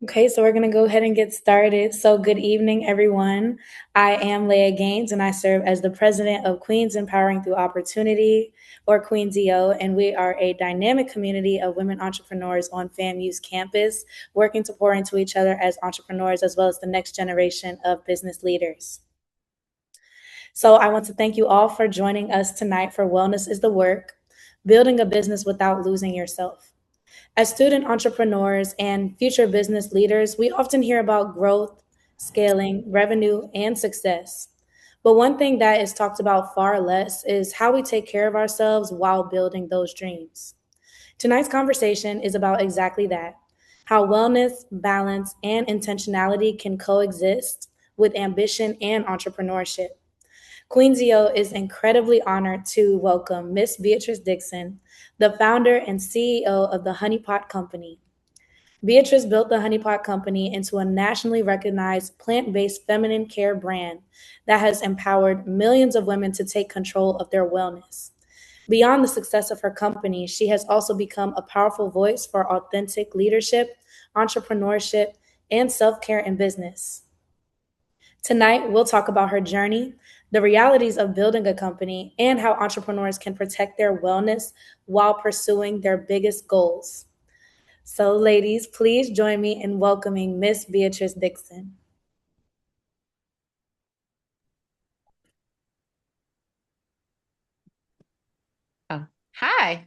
Okay, so we're going to go ahead and get started. So, good evening, everyone. I am Leah Gaines, and I serve as the president of Queens Empowering Through Opportunity, or Queens.E.O, and we are a dynamic community of women entrepreneurs on FAMU's campus, working to pour into each other as entrepreneurs, as well as the next generation of business leaders. So, I want to thank you all for joining us tonight for Wellness is the Work, building a business without losing yourself. As student entrepreneurs and future business leaders, we often hear about growth, scaling, revenue, and success. But one thing that is talked about far less is how we take care of ourselves while building those dreams. Tonight's conversation is about exactly that: how wellness, balance, and intentionality can coexist with ambition and entrepreneurship. Queens.E.O is incredibly honored to welcome Miss Beatrice Dixon, the founder and CEO of the Honey Pot Company. Beatrice built the Honey Pot Company into a nationally recognized plant based feminine care brand that has empowered millions of women to take control of their wellness. Beyond the success of her company, she has also become a powerful voice for authentic leadership, entrepreneurship, and self care in business. Tonight, we'll talk about her journey, the realities of building a company, and how entrepreneurs can protect their wellness while pursuing their biggest goals. So, ladies, please join me in welcoming Miss Beatrice Dixon. Oh, hi.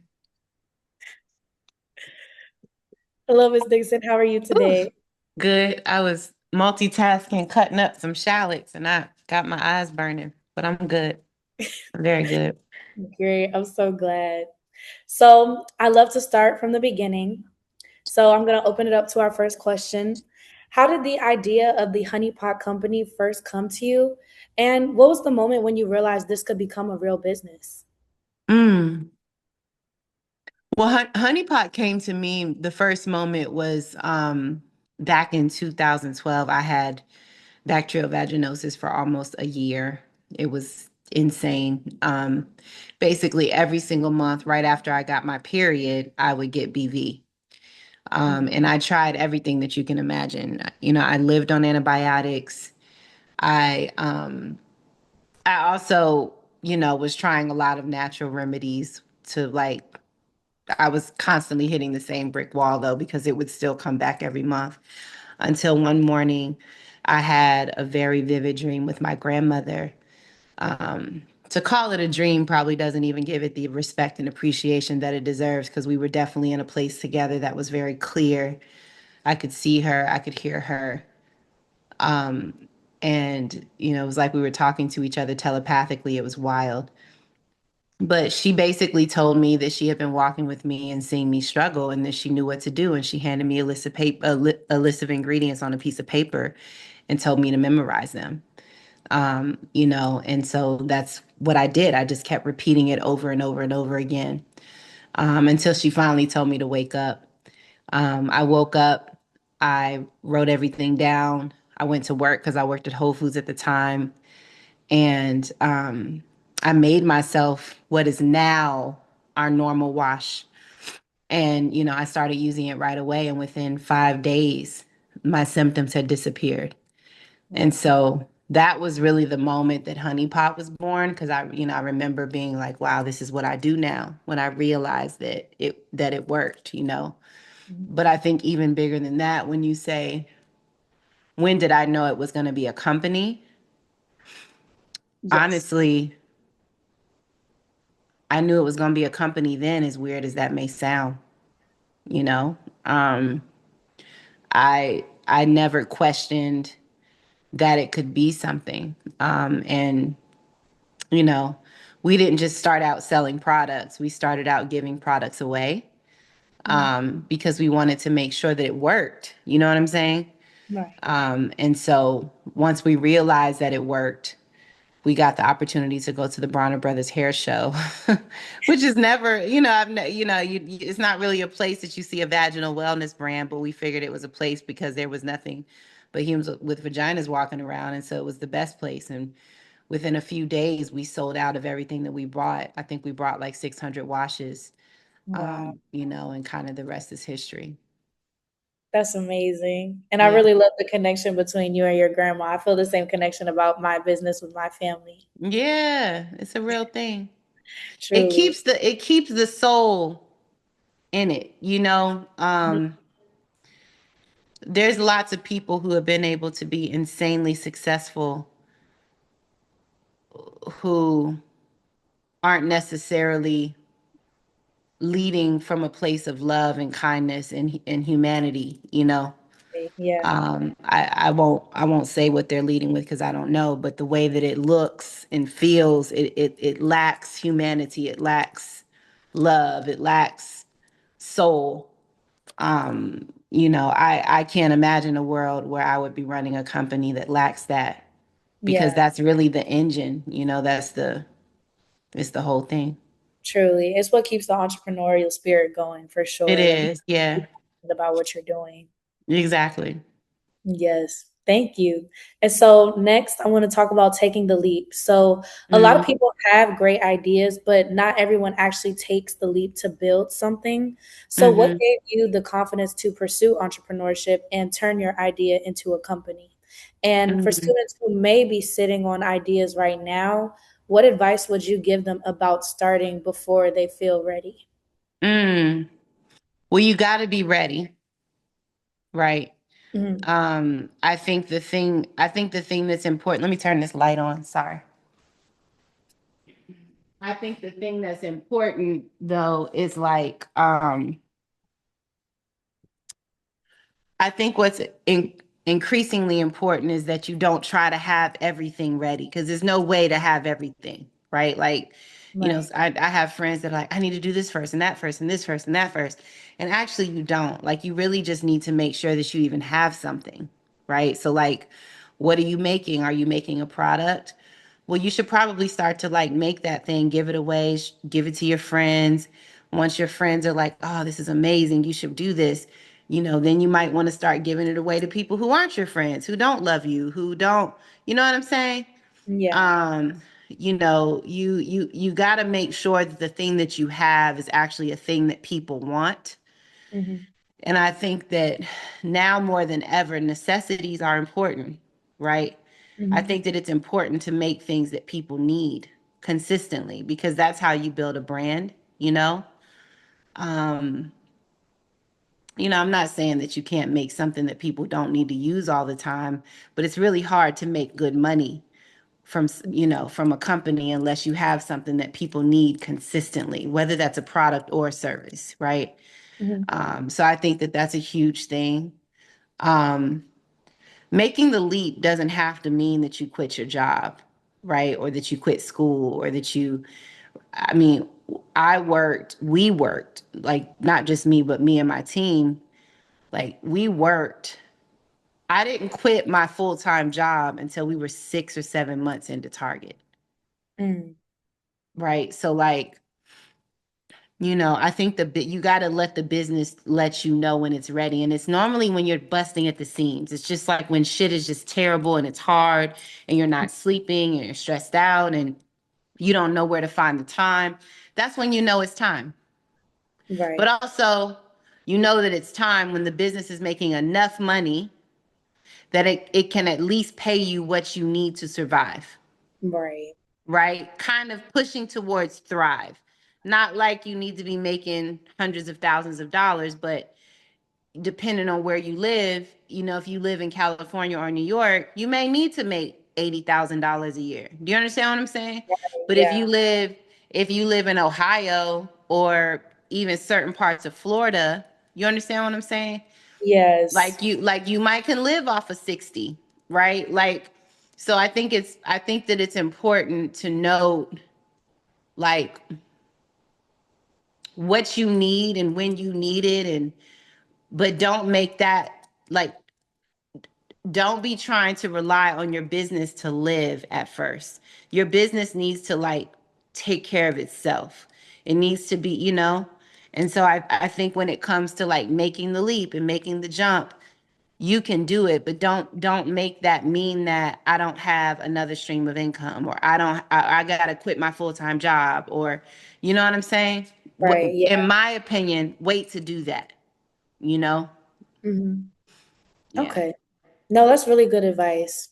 Hello, Miss Dixon. How are you Ooh, today? good. I was multitasking, cutting up some shallots, and I got my eyes burning, but I'm good. I'm very good. Great. I'm so glad. So, I love to start from the beginning. So, I'm going to open it up to our first question. How did the idea of the Honey Pot Company first come to you? And what was the moment when you realized this could become a real business? Mm. Well, Honey Pot came to me. The first moment was back in 2012. I had bacterial vaginosis for almost a year. It was insane. Basically, every single month, right after I got my period, I would get BV. And I tried everything that you can imagine. I lived on antibiotics. I um I also, was trying a lot of natural remedies to like I was constantly hitting the same brick wall though because it would still come back every month until one morning I had a very vivid dream with my grandmother. To call it a dream probably doesn't even give it the respect and appreciation that it deserves because we were definitely in a place together that was very clear. I could see her, I could hear her. And, it was like we were talking to each other telepathically. It was wild. But she basically told me that she had been walking with me and seeing me struggle and that she knew what to do. And she handed me a list of paper, a list of ingredients on a piece of paper and told me to memorize them. And so that's what I did. I just kept repeating it over and over and over again until she finally told me to wake up. I woke up, I wrote everything down. I went to work because I worked at Whole Foods at the time. And I made myself what is now our normal wash. And, I started using it right away. And within 5 days, my symptoms had disappeared. And Wow. so that was really the moment that Honey Pot was born because I remember being like, wow, this is what I do now when I realized that it worked. Mhm. But I think even bigger than that, when you say, when did I know it was going to be a company? Yes. Honestly, I knew it was going to be a company then, as weird as that may sound, you know? Um, I never questioned that it could be something. And, you know, we didn't just start out selling products. We started out giving products away Mm. because we wanted to make sure that it worked. You know what I'm saying? Right. And so once we realized that it worked, we got the opportunity to go to the Bronner Brothers hair show, which is never, it's not really a place that you see a vaginal wellness brand, but we figured it was a place because there was nothing but humans with vaginas walking around. And so it was the best place. And within a few days, we sold out of everything that we brought. I think we brought like 600 washes, Wow. and kind of the rest is history. That's amazing. And I Yeah. really love the connection between you and your grandma. I feel the same connection about my business with my family. Yeah, it's a real thing. Truly. It keeps the soul in it, you know. There's lots of people who have been able to be insanely successful who aren't necessarily leading from a place of love and kindness and humanity, you know. Yeah. I won't say what they're leading with because I don't know, but the way that it looks and feels, it lacks humanity, it lacks love, it lacks soul. You know, I can't imagine a world where I would be running a company that lacks that because Yeah. that's really the engine, you know, it's the whole thing. Truly. It's what keeps the entrepreneurial spirit going for It sure when is, yeah, you're passionate about what you're doing. exactly. Yes, thank you. And so next, I want to talk about taking the leap. So a lot of Mm, people have great ideas, but not everyone actually takes the leap to build something. So what mm-hmm, gave you the confidence to pursue entrepreneurship and turn your idea into a company? And for mm, students who may be sitting on ideas right now, what advice would you give them about starting before they feel ready? mm. Well, you got to be ready, right? Mhm. I think the thing that's important, let me turn this light on, sorry. I think the thing that's important though is like I think increasingly important is that you don't try to have everything ready because there's no way to have everything, right? Like, you know, Right. I have friends that are like, I need to do this first and that first and this first and that first. And actually, you don't. Like, you really just need to make sure that you even have something, right? So, like, what are you making? Are you making a product? Well, you should probably start to like make that thing, give it away, give it to your friends. Once your friends are like, oh, this is amazing, you should do this, you know, then you might want to start giving it away to people who aren't your friends, who don't love you, who don't, you know what I'm saying? Yeah. Um, you know, you got to make sure that the thing that you have is actually a thing that people want. Hmm. And I think that now more than ever, necessities are important, right? I Hmm. think that it's important to make things that people need consistently because that's how you build a brand, you know? Um, you know, I'm not saying that you can't make something that people don't need to use all the time, but it's really hard to make good money from, you know, from a company unless you have something that people need consistently, whether that's a product or a service, right? Hmm. So I think that that's a huge thing. Um, Making the leap doesn't have to mean that you quit your job, right? Or that you quit school or that you, I mean, we worked, like not just me, but me and my team, like we worked. I didn't quit my full time job until we were 6 or 7 months into Target, Mm. right? So, like, you know, I think you got to let the business let you know when it's ready. And it's normally when you're busting at the seams. It's just like when shit is just terrible and it's hard and you're not sleeping and you're stressed out and you don't know where to find the time. That's when you know it's time. But Right. also, you know that it's time when the business is making enough money that it can at least pay you what you need to survive, Right. right? Kind of pushing towards thrive. Not like you need to be making hundreds of thousands of dollars, but depending on where you live, you know, if you live in California or New York, you may need to make $80,000 a year. Do you understand what I'm saying? But Yeah. if you live in Ohio or even certain parts of Florida, you understand what I'm saying? Yes. Like you might can live off of 60, right? Like so I think that it's important to note like what you need and when you need it and but don't make that like don't be trying to rely on your business to live at first. Your business needs to like take care of itself. It needs to be, you know. And so I think when it comes to like making the leap and making the jump, you can do it, but don't make that mean that I don't have another stream of income or I gotta quit my full-time job or you know what I'm saying? Right. Yeah. In my opinion, wait to do that, you know? Mhm. Yeah. Okay. No, that's really good advice.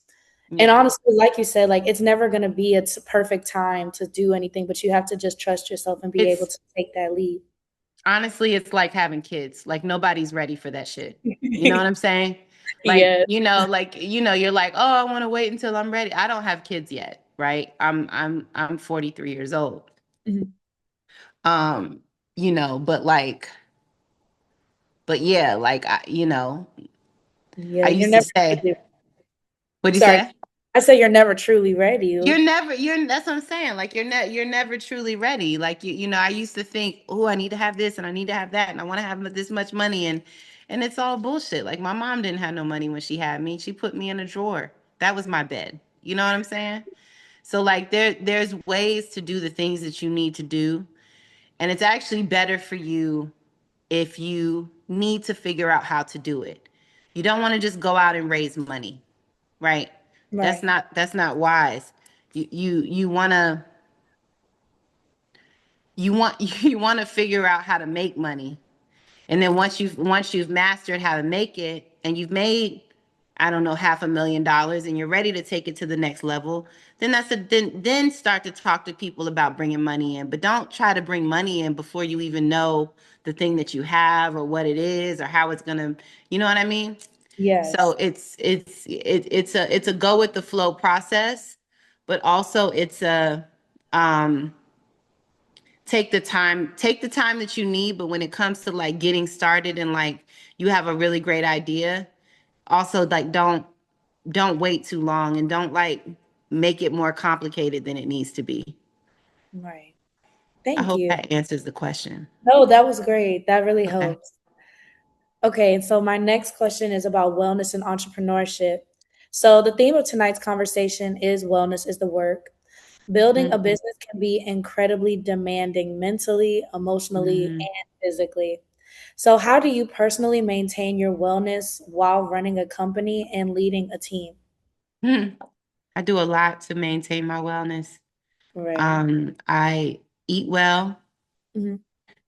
And Yeah. honestly, like you said, like, it's never gonna be a perfect time to do anything, but you have to just trust yourself and be able It's to take that leap. honestly, it's like having kids. Like nobody's ready for that shit. You know what I'm saying? Yeah. You're like, oh, I want to wait until I'm ready. I don't have kids yet, right? I'm 43 years old. Mhm. Um, but but yeah, like Yeah, I you're used to never say, truly what'd you sorry. say? I said you're never truly ready. You're that's what I'm saying. Like you're never truly ready. Like I used to think, oh, I need to have this and I need to have that and I want to have this much money and it's all bullshit. Like my mom didn't have no money when she had me. She put me in a drawer. That was my bed. You know what I'm saying? So like there's ways to do the things that you need to do. And it's actually better for you if you need to figure out how to do it. You don't want to just go out and raise money, right? Right. That's not wise. You you want to figure out how to make money. And then once you've mastered how to make it and you've made, I don't know, $500,000 and you're ready to take it to the next level, then start to talk to people about bringing money in. But don't try to bring money in before you even know the thing that you have or what it is or how it's gonna, you know what I mean? So Yes. it's a go with the flow process, but also it's a um take the time that you need, but when it comes to like getting started and like you have a really great idea, also like don't wait too long and don't like make it more complicated than it needs to be. Right. I Thank hope you. that answers the question. No, that was great. That really Okay. helps. Okay, and so my next question is about wellness and entrepreneurship. So the theme of tonight's conversation is wellness is the work. Building a Mhm. business can be incredibly demanding mentally, emotionally, Mhm. and physically. So how do you personally maintain your wellness while running a company and leading a team? Mhm. I do a lot to maintain my wellness. Right. I eat well, Mhm.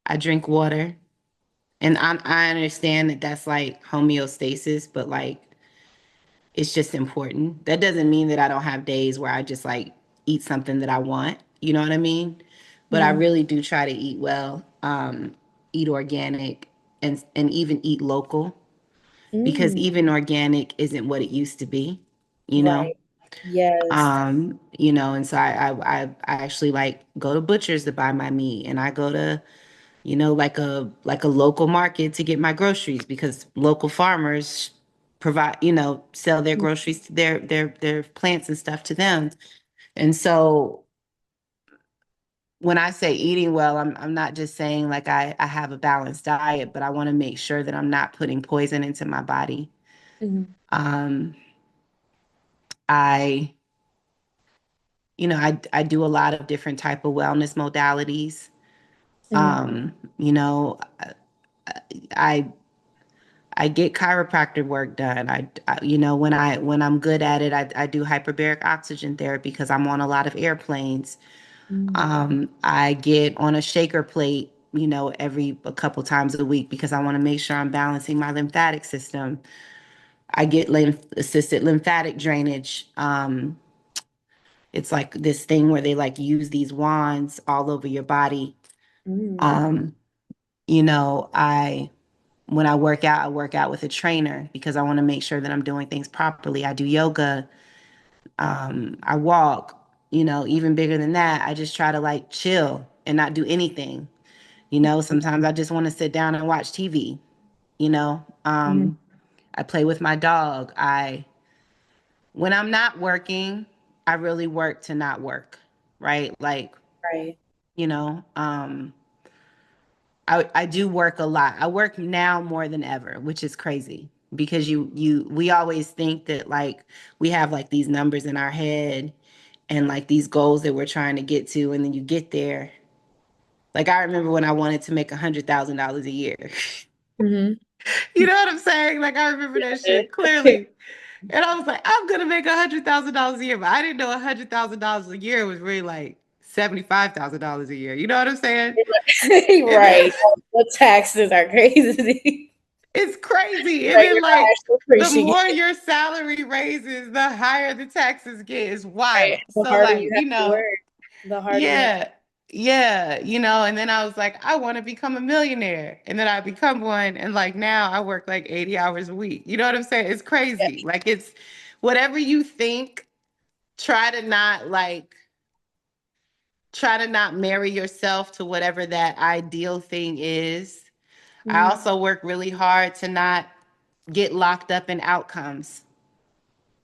I drink water, and I understand that that's like homeostasis, but like it's just important. That doesn't mean that I don't have days where I just like eat something that I want. You know what I mean? But I Mhm. really do try to eat well, eat organic, and even eat local because Mm. even organic isn't what it used to be. You know, Right. Yes. and so I actually like go to butchers to buy my meat, and I go to like a local market to get my groceries because local farmers provide, sell their Mm. groceries, their plants and stuff to them. And so when I say eating well, I'm not just saying like I have a balanced diet, but I want to make sure that I'm not putting poison into my body. Mhm. Um, I, I do a lot of different type of wellness modalities. Mhm. Um, you know, I I get chiropractor work done. When I'm good at it, I do hyperbaric oxygen therapy because I'm on a lot of airplanes. Mm. I get on a shaker plate, every a couple times a week because I want to make sure I'm balancing my lymphatic system. I get assisted lymphatic drainage. It's like this thing where they like use these wands all over your body. Mm. Um, I when I work out with a trainer because I want to make sure that I'm doing things properly. I do yoga. I walk. Even bigger than that, I just try to like chill and not do anything. Sometimes I just want to sit down and watch TV. You know, Mhm. I play with my dog. When I'm not working, I really work to not work, right? Like, Right. you know, um, I do work a lot. I work now more than ever, which is crazy because we always think that like we have like these numbers in our head and like these goals that we're trying to get to, and then you get there. Like I remember when I wanted to make $100,000 a year. Mhm. You know what I'm saying? Like I remember that Yeah. shit clearly. And I was like, I'm gonna make $100,000 a year, but I didn't know $100,000 a year was really like $75,000 a year. You know what I'm saying? And then, Right. The taxes are crazy. It's crazy. And Right, then you're not like actually the appreciating more it, your salary raises, the higher the taxes get. It's right? wild. The So harder like, you have to work, the harder you have to. yeah, yeah, and then I was like, I want to become a millionaire. And then I become one. And like now I work like 80 hours a week. You know what I'm saying? It's Yeah. crazy. Like it's whatever you think, try to not like try to not marry yourself to whatever that ideal thing is. I Mm, also work really hard to not get locked up in outcomes.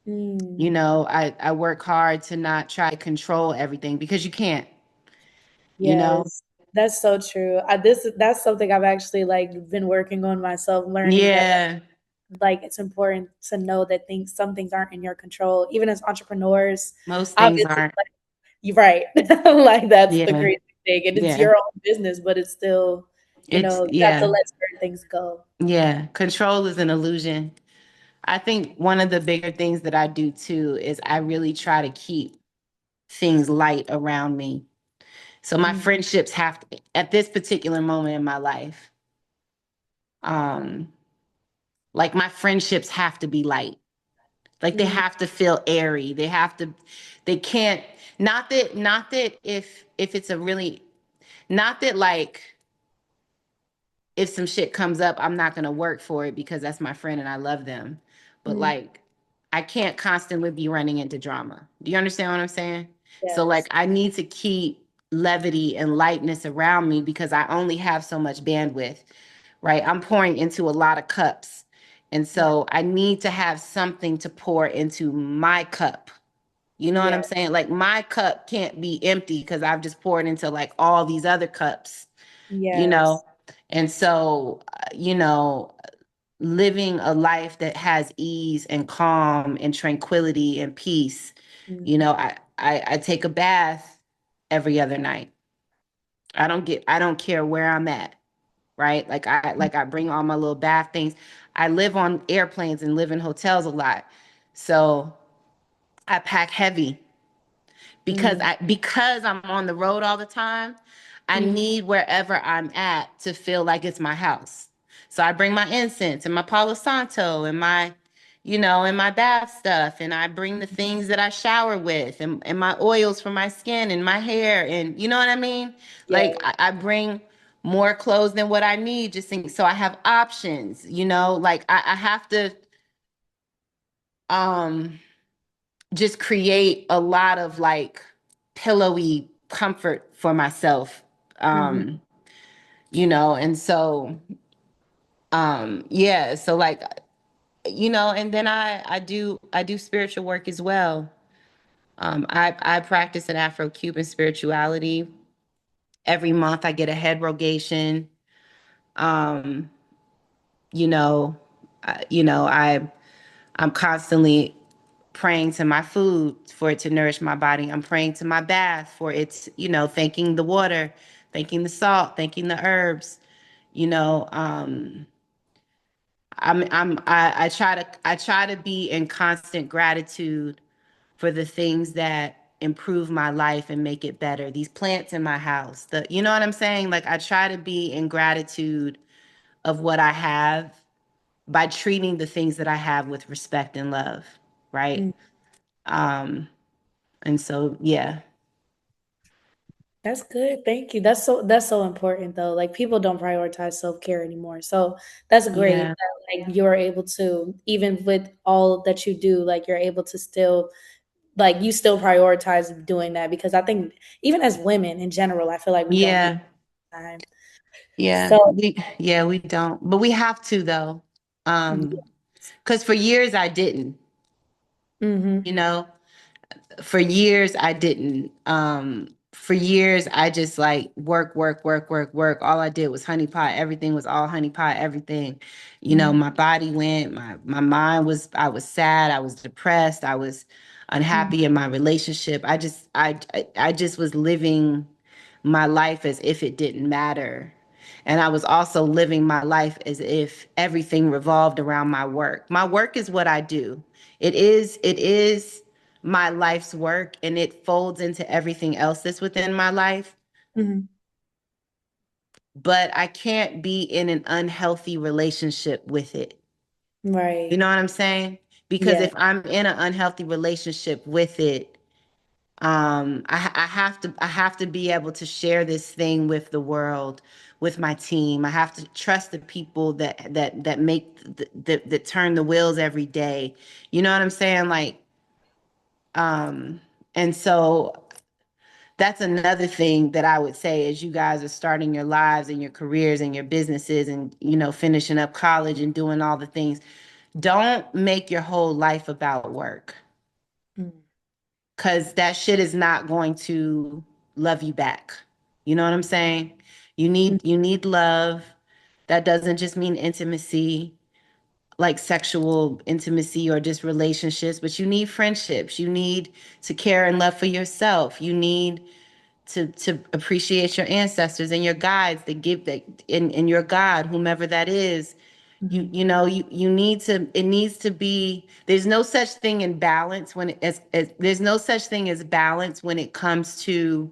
mm. I work hard to not try to control everything because you can't, you know? Yes, that's so true. That's something I've actually like been working on myself, learning that Yeah, like it's important to know that some things aren't in your control, even as entrepreneurs. most things Obviously, aren't. like, you're right. Like that's the Yeah, crazy thing, and it's yeah. your own business, but it's still, It's, you have to yeah, let certain things go. yeah. Control is an illusion. I think one of the bigger things that I do too is I really try to keep things light around me. So my Mm, friendships have to, at this particular moment in my life, um, like my friendships have to be light. Like they mm, have to feel airy. They can't, not that if it's a really, not that like if some shit comes up, I'm not gonna work for it because that's my friend and I love them. But mm. like, I can't constantly be running into drama. Do you understand what I'm saying? So like, Yes. I need to keep levity and lightness around me because I only have so much bandwidth, right? I'm pouring into a lot of cups. And Yeah. so I need to have something to pour into my cup. You know what I'm Yeah. saying? Like my cup can't be empty because I've just poured into like all these other cups, you know? Yes. And so, living a life that has ease and calm and tranquility and peace, Mm, I take a bath every other night. I don't care where I'm at, right? Like I bring all my little bath things. I live on airplanes and live in hotels a lot. So I pack heavy mm, because I'm on the road all the time. I mm. need wherever I'm at to feel like it's my house. So I bring my incense and my Palo Santo and and my bath stuff. And I bring the things that I shower with and my oils for my skin and my hair. And you know what I mean? Yeah. Like I bring more clothes than what I need so I have options, like I have to um just create a lot of like pillowy comfort for myself. Mhm. Um, and so yeah, so like and then I do spiritual work as well. I practice an Afro-Cuban spirituality. Every month I get a head rogation. Um, you know, I'm constantly praying to my food for it to nourish my body. I'm praying to my bath for it's, thanking the water, thanking the salt, thanking the herbs. You know, I try to be in constant gratitude for the things that improve my life and make it better. These plants in my house, you know what I'm saying? Like I try to be in gratitude of what I have by treating the things that I have with respect and love, right? Mm. Um, and so, yeah, That's good. Thank you. That's so important though. Like people don't prioritize self-care anymore. So that's great yeah, that like you're able to, even with all that you do, like you're able to still like you still prioritize doing that, because I think even as women in general, I feel like we don't do yeah, that time. yeah. So We don't, but we have to though. Because for years I didn't, mhm. you know, for years I didn't. For years I just like work, work, work, work, work. All I did was honeypot. Everything was all honeypot. Everything, Mhm. my body went. My mind was. I was sad. I was depressed. I was Mhm. unhappy in my relationship. I just was living my life as if it didn't matter. And I was also living my life as if everything revolved around my work. My work is what I do. It is my life's work and it folds into everything else that's within my life. Mhm. but I can't be in an unhealthy relationship with it. You Right. know what I'm saying? Because Yeah. if I'm in an unhealthy relationship with it, I have to be able to share this thing with the world, with my team. I have to trust the people that make that turn the wheels every day. You know what I'm saying? Like, um, and so that's another thing that I would say as you guys are starting your lives and your careers and your businesses and finishing up college and doing all the things. Don't make your whole life about work, Mm, because that shit is not going to love you back. You know what I'm saying? mm, You need love. That doesn't just mean intimacy, like sexual intimacy or just relationships, but you need friendships. You need to care and love for yourself. You need to appreciate your ancestors and your guides that give that in your God, whomever that is. mhm, You need to, it needs to be, there's no such thing in balance when it as there's no such thing as balance when it comes to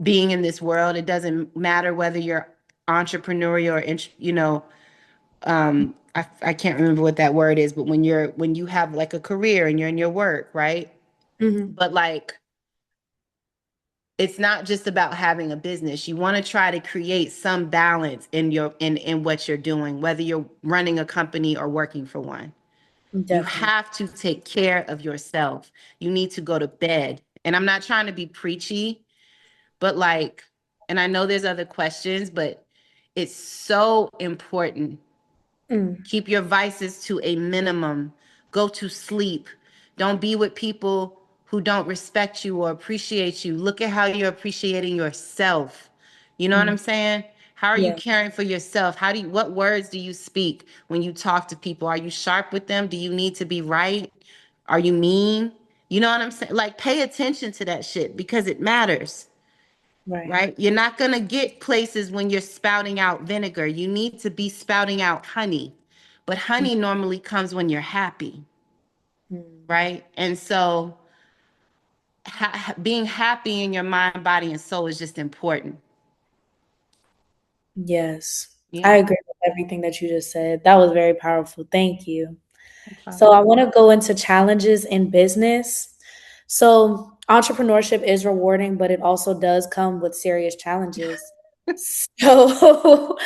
being in this world. It doesn't matter whether you're entrepreneurial or I can't remember what that word is, but when you have like a career and you're in your work, right? mhm, But like, it's not just about having a business. You want to try to create some balance in what you're doing, whether you're running a company or working for one. You definitely. have to take care of yourself. You need to go to bed. And I'm not trying to be preachy, but like, and I know there's other questions, but it's so important. Mm, Keep your vices to a minimum. Go to sleep. Don't be with people who don't respect you or appreciate you. Look at how you're appreciating yourself. You know what mm, I'm saying? How are you yeah. caring for yourself? What words do you speak when you talk to people? Are you sharp with them? Do you need to be right? Are you mean? You know what I'm saying? Like, pay attention to that shit because it matters, Right. right? You're not going to get places when you're spouting out vinegar. You need to be spouting out honey. But Mm, honey normally comes when you're happy, mm. right? And so being happy in your mind, body, and soul is just important. Yes. I Yeah. agree with everything that you just said. That was very powerful. Thank you. No So problem. I want to go into challenges in business. So entrepreneurship is rewarding, but it also does come with serious challenges. So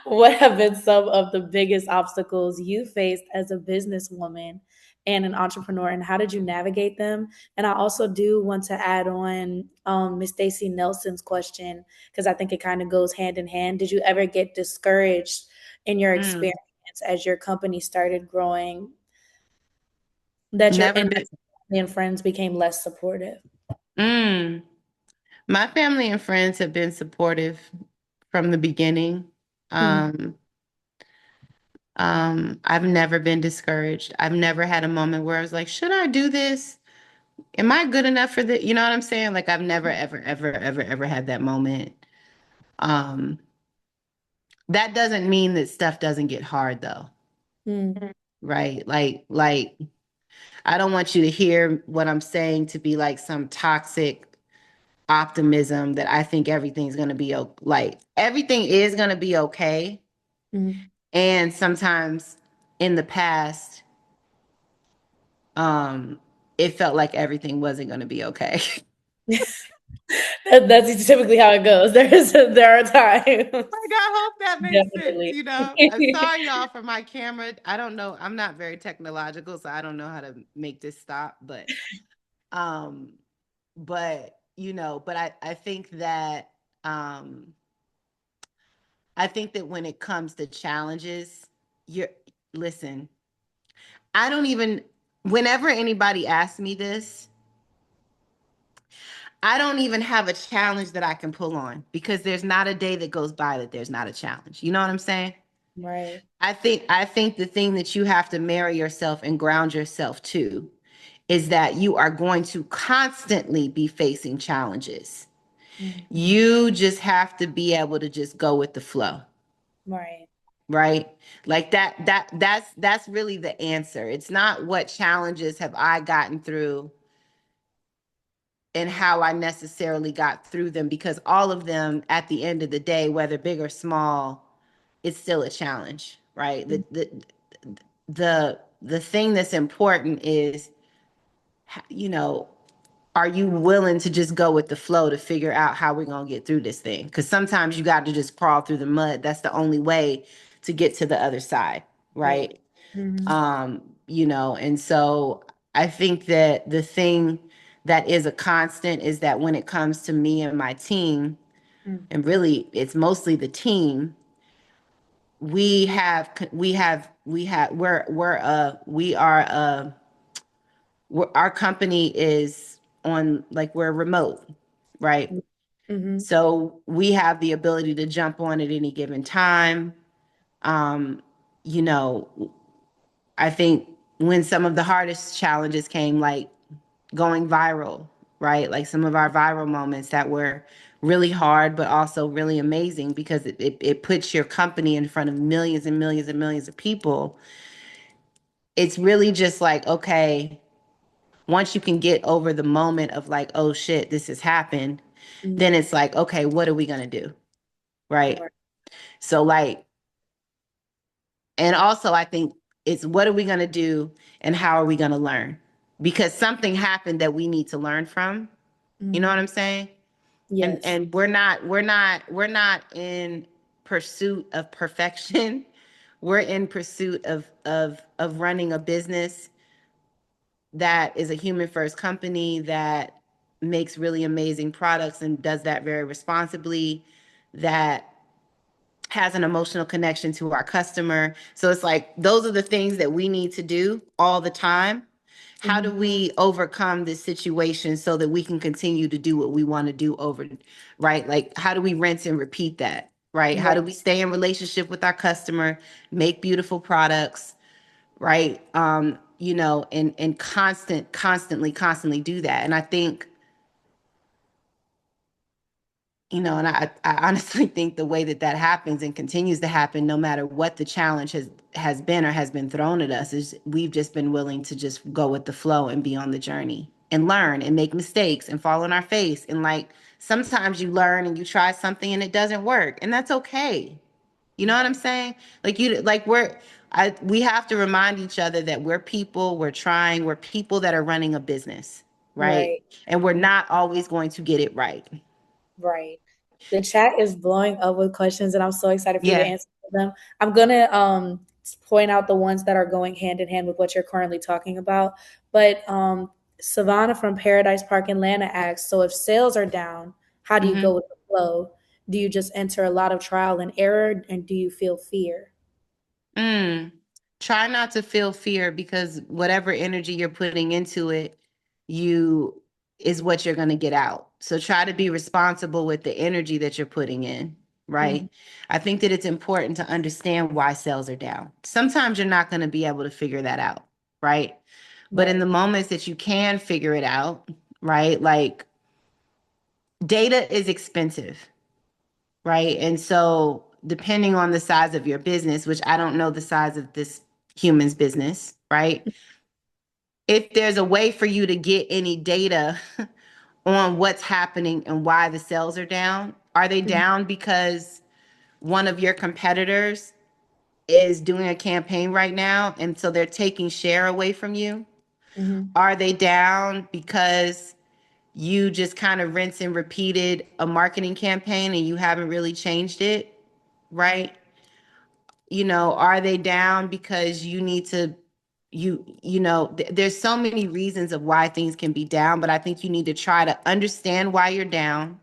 what have been some of the biggest obstacles you faced as a businesswoman and an entrepreneur, and how did you navigate them? And I also do want to add on Miss Stacy Nelson's question because I think it kind of goes hand in hand. Did you ever get discouraged in your Mm, experience as your company started growing that your never been. family and friends became less supportive? Mm, my family and friends have been supportive from the beginning. Mhm, Um, I've never been discouraged. I've never had a moment where I was like, should I do this? Am I good enough for this? You know what I'm saying? Like, I've never, ever, ever, ever, ever had that moment. Um, that doesn't mean that stuff doesn't get hard though, mm, right? Like I don't want you to hear what I'm saying to be like some toxic optimism that I think everything's gonna be like everything is gonna be okay. mm. And sometimes in the past, um, it felt like everything wasn't gonna be okay. That's typically how it goes. There are times. Like, I hope that makes sense, Definitely. you know? I'm sorry, y'all, for my camera. I don't know. I'm not very technological, so I don't know how to make this stop. Um, but I think that um I think that when it comes to challenges, you're listen, I don't even whenever anybody asks me this, I don't even have a challenge that I can pull on because there's not a day that goes by that there's not a challenge. You know what I'm saying? Right. I think the thing that you have to marry yourself and ground yourself to is that you are going to constantly be facing challenges. Mm, You just have to be able to just go with the flow, right. right? Like that's really the answer. It's not what challenges have I gotten through and how I necessarily got through them, because all of them at the end of the day, whether big or small, it's still a challenge, right? The thing that's important is, you know, are you willing to just go with the flow to figure out how we're going to get through this thing? Because sometimes you got to just crawl through the mud. That's the only way to get to the other side, Right. right? Mm-hmm. And so I think that the thing that is a constant is that when it comes to me and my team, and really it's mostly the team, our company is on, like, we're remote, right? Mm-hmm. So we have the ability to jump on at any given time. Um, you know, I think when some of the hardest challenges came, like going viral, right? Like some of our viral moments that were really hard, but also really amazing because it puts your company in front of millions and millions and millions of people. It's really just like, okay, once you can get over the moment of like, oh shit, this has happened, Mm-hmm. then it's like, okay, what are we going to do? Right. Right. So, like, and also I think it's what are we going to do and how are we going to learn? Because something happened that we need to learn from. You know Mm-hmm. what I'm saying? And Yes. we're not in pursuit of perfection. We're in pursuit of running a business that is a human first company that makes really amazing products and does that very responsibly, that has an emotional connection to our customer. So it's like those are the things that we need to do all the time. How do Mm-hmm. we overcome this situation so that we can continue to do what we want to do over, right? Like, how do we rinse and repeat that, right? How Right. do we stay in relationship with our customer, make beautiful products, right? And constantly do that. And I think, and I honestly think the way that that happens and continues to happen, no matter what the challenge has been or has been thrown at us, is we've just been willing to just go with the flow and be on the journey and learn and make mistakes and fall on our face. And like sometimes you learn and you try something and it doesn't work, and that's okay. You know what I'm Right. saying? Like we have to remind each other that we're people, we're people that are running a business, right? Right. And we're not always going to get it right. Right. The chat is blowing up with questions, and I'm so excited for you to Yeah. answer them. I'm gonna point out the ones that are going hand in hand with what you're currently talking about. But Savannah from Paradise Park, Atlanta asks, so if sales are down, how do you go Mm-hmm. with the flow? Do you just enter a lot of trial and error, and do you feel fear? Mm. Try not to feel fear, because whatever energy you're putting into it, you is what you're going to get out. So try to be responsible with the energy that you're putting in, Mhm. right? I think that it's important to understand why sales are down. Sometimes you're not going to be able to figure that out, right? But in Right. the moments that you can figure it out, right? Like data is expensive, right? And so, depending on the size of your business, which I don't know the size of this human's business, right? If there's a way for you to get any data on what's happening and why the sales are down, are they Mhm. down because one of your competitors is doing a campaign right now and so they're taking share away from you? Mhm. Are they down because you just kind of rinse and repeated a marketing campaign and you haven't really changed it, right? Are they down because you need to there's so many reasons of why things can be down, but I think you need to try to understand why you're down,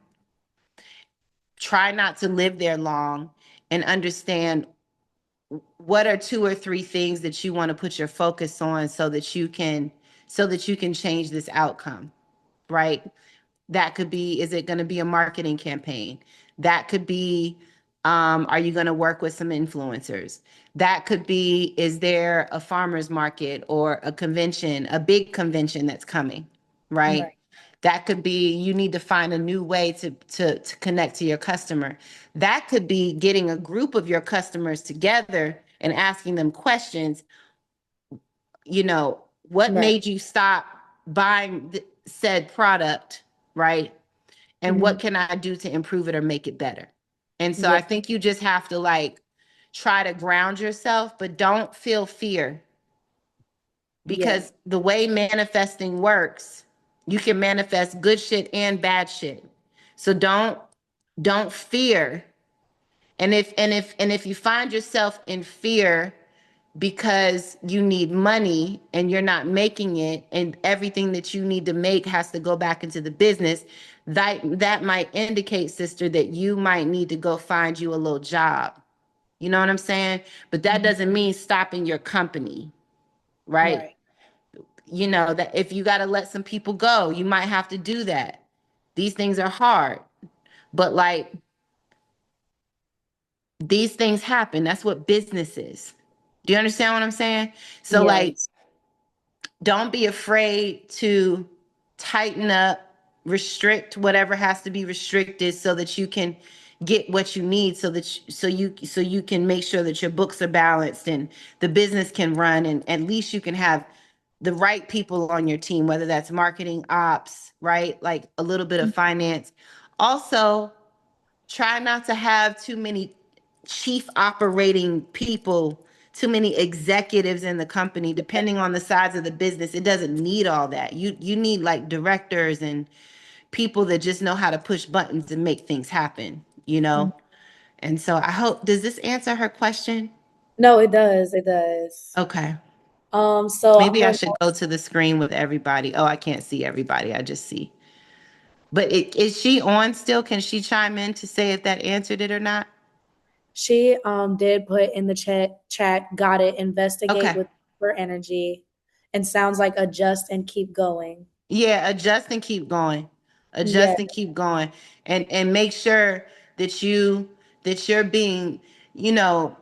try not to live there long, and understand what are two or three things that you want to put your focus on so that you can change this outcome, right? That could be, is it going to be a marketing campaign? That could be, are you going to work with some influencers? That could be, is there a farmer's market or a convention, a big convention that's coming, right? Right. That could be, you need to find a new way to connect to your customer. That could be getting a group of your customers together and asking them questions. What Right. made you stop buying said product? right? And what Mhm. can I do to improve it or make it better? And so Yeah. I think you just have to like try to ground yourself, but don't feel fear, Yeah. because the way manifesting works, you can manifest good shit and bad shit. So don't fear. And if you find yourself in fear because you need money and you're not making it, and everything that you need to make has to go back into the business, that might indicate, sister, that you might need to go find you a little job. You know what I'm saying? But that Mhm. doesn't mean stopping your company, right? Right. You know that if you got to let some people go, you might have to do that. These things are hard, but like, these things happen. That's what business is. Do you understand what I'm saying? So like, Yes. don't be afraid to tighten up, restrict whatever has to be restricted so that you can get what you need, so that so you can make sure that your books are balanced and the business can run, and at least you can have the right people on your team, whether that's marketing, ops, right? Like a little bit of finance. Also, try not to have too many chief operating people, too many executives in the company. Depending on the size of the business, it doesn't need all that. You need like directors and people that just know how to push buttons and make things happen, you Mhm. know? And so I hope, does this answer her question? No, it does. It does. Okay. So I'm Maybe I gonna should go to the screen with everybody. Oh, I can't see everybody. I just see. But is she on still? Can she chime in to say if that answered it or not? She did put in the chat, got it, investigate Okay. with her energy, and sounds like adjust and keep going. Yeah, adjust and keep going. Yeah. Adjust and keep going. And make sure that you're being, you know,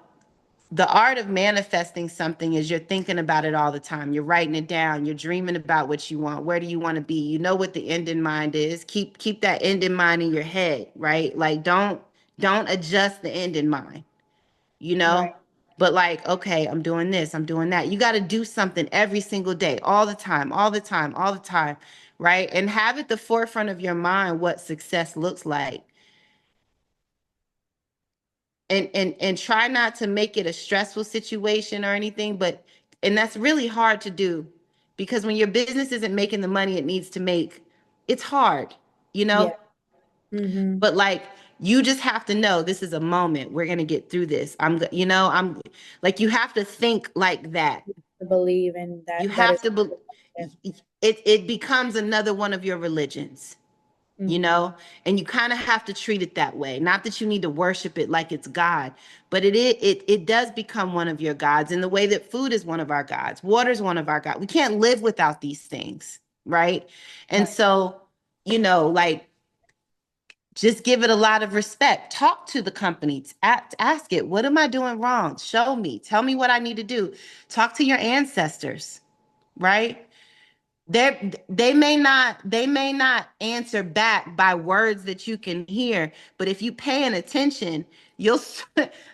the art of manifesting something is you're thinking about it all the time. You're writing it down. You're dreaming about what you want. Where do you want to be? You know what the end in mind is. Keep that end in mind in your head, right? Like don't adjust the end in mind, you Right. know? But like, okay, I'm doing this, I'm doing that. You got to do something every single day, all the time, all the time, all the time, right? And have at the forefront of your mind what success looks like. And try not to make it a stressful situation or anything, but and that's really hard to do, because when your business isn't making the money it needs to make, it's hard, you Yeah. know? Mm-hmm. But like, you just have to know this is a moment. We're gonna get through this. I'm like, you have to think like that. To believe in You that. That have is. to it becomes another one of your religions, you Mm-hmm. know, and you kind of have to treat it that way. Not that you need to worship it like it's God, but it does become one of your gods, in the way that food is one of our gods, water is one of our gods. We can't live without these things, right? And Right. so, you know, like, just give it a lot of respect. Talk to the company. Ask it, what am I doing wrong? Show me. Tell me what I need to do. Talk to your ancestors, right? They may not answer back by words that you can hear, but if you paying attention, you'll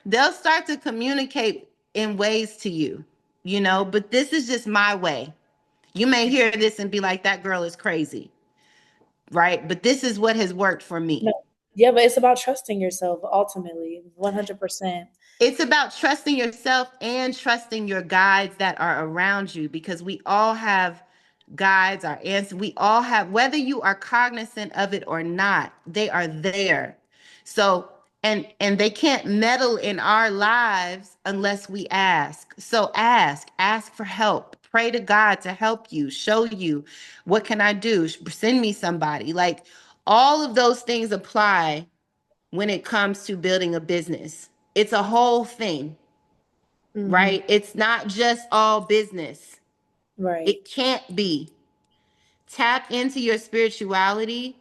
they'll start to communicate in ways to you, you know. But this is just my way. You may hear this and be like, that girl is crazy, right? But this is what has worked for No. me. Yeah, but it's about trusting yourself ultimately, 100%. It's about trusting yourself and trusting your guides that are around you, because we all have guides, our answer. We all have, whether you are cognizant of it or not, they are there. So, and they can't meddle in our lives unless we ask. So ask for help. Pray to God to help you, show you, what can I do? Send me somebody. Like, all of those things apply when it comes to building a business. It's a whole thing, Mm-hmm. right? It's not just all business. Right. It can't be. Tap into your spirituality,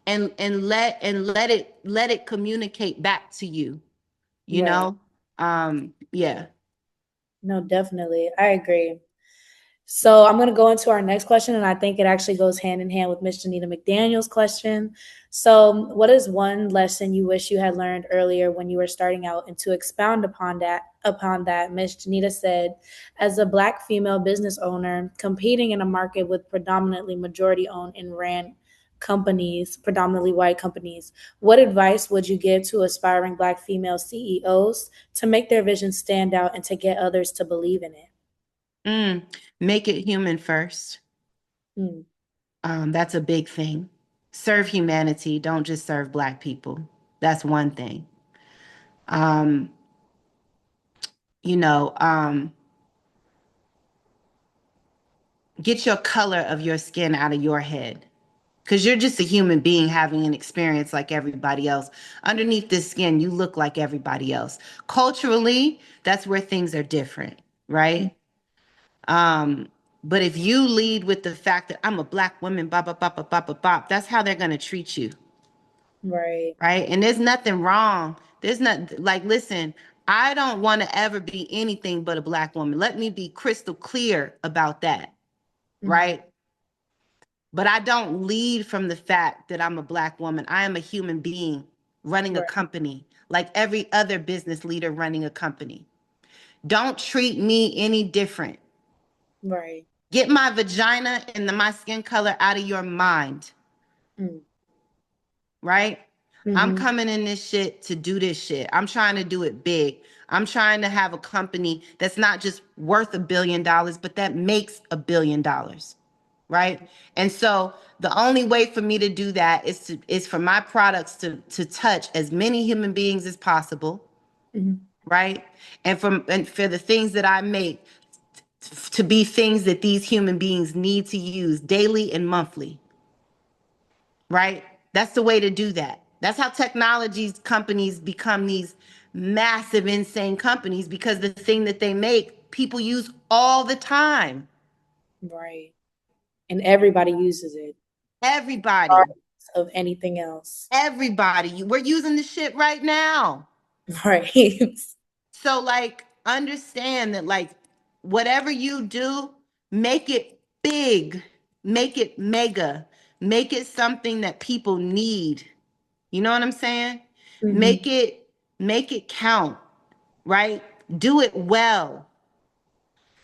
and let it communicate back to you, you Right. know? Yeah. No, definitely. I agree. So I'm going to go into our next question, and I think it actually goes hand in hand with Miss Janita McDaniel's question. So, what is one lesson you wish you had learned earlier when you were starting out? And to expound upon that, Miss Janita said, as a Black female business owner competing in a market with predominantly majority owned and ran companies, predominantly white companies, what advice would you give to aspiring Black female CEOs to make their vision stand out and to get others to believe in it? Mm, make it human first. Mm, That's a big thing. Serve humanity. Don't just serve Black people. That's one thing. Um, you know, get your color of your skin out of your head. Because you're just a human being having an experience like everybody else. Underneath this skin, you look like everybody else. Culturally, that's where things are different, mm, right? Um, but if you lead with the fact that I'm a Black woman, bop, bop, bop, bop, bop, bop, bop, that's how they're going to treat you, right. right? And there's nothing wrong. There's not, like, listen, I don't want to ever be anything but a Black woman. Let me be crystal clear about that, Mm, right? But I don't lead from the fact that I'm a Black woman. I am a human being running a right. company like every other business leader running a company. Don't treat me any different. Right. Get my vagina and my skin color out of your mind, Mm, right? I'm mm-hmm. coming in this shit to do this shit. I'm trying to do it big. I'm trying to have a company that's not just worth $1 billion, but that makes $1 billion. Right. And so the only way for me to do that is for my products to touch as many human beings as possible. Mm-hmm. Right. And for the things that I make to be things that these human beings need to use daily and monthly. Right. That's the way to do that. That's how technology companies become these massive, insane companies, because the thing that they make, people use all the time. Right. And everybody uses it, Everybody. regardless of anything else. Everybody. We're using the shit right now. Right. So, like, understand that, like, whatever you do, make it big, make it mega, make it something that people need. You know what I'm saying? Mm-hmm. Make it, make it count, right? Do it well.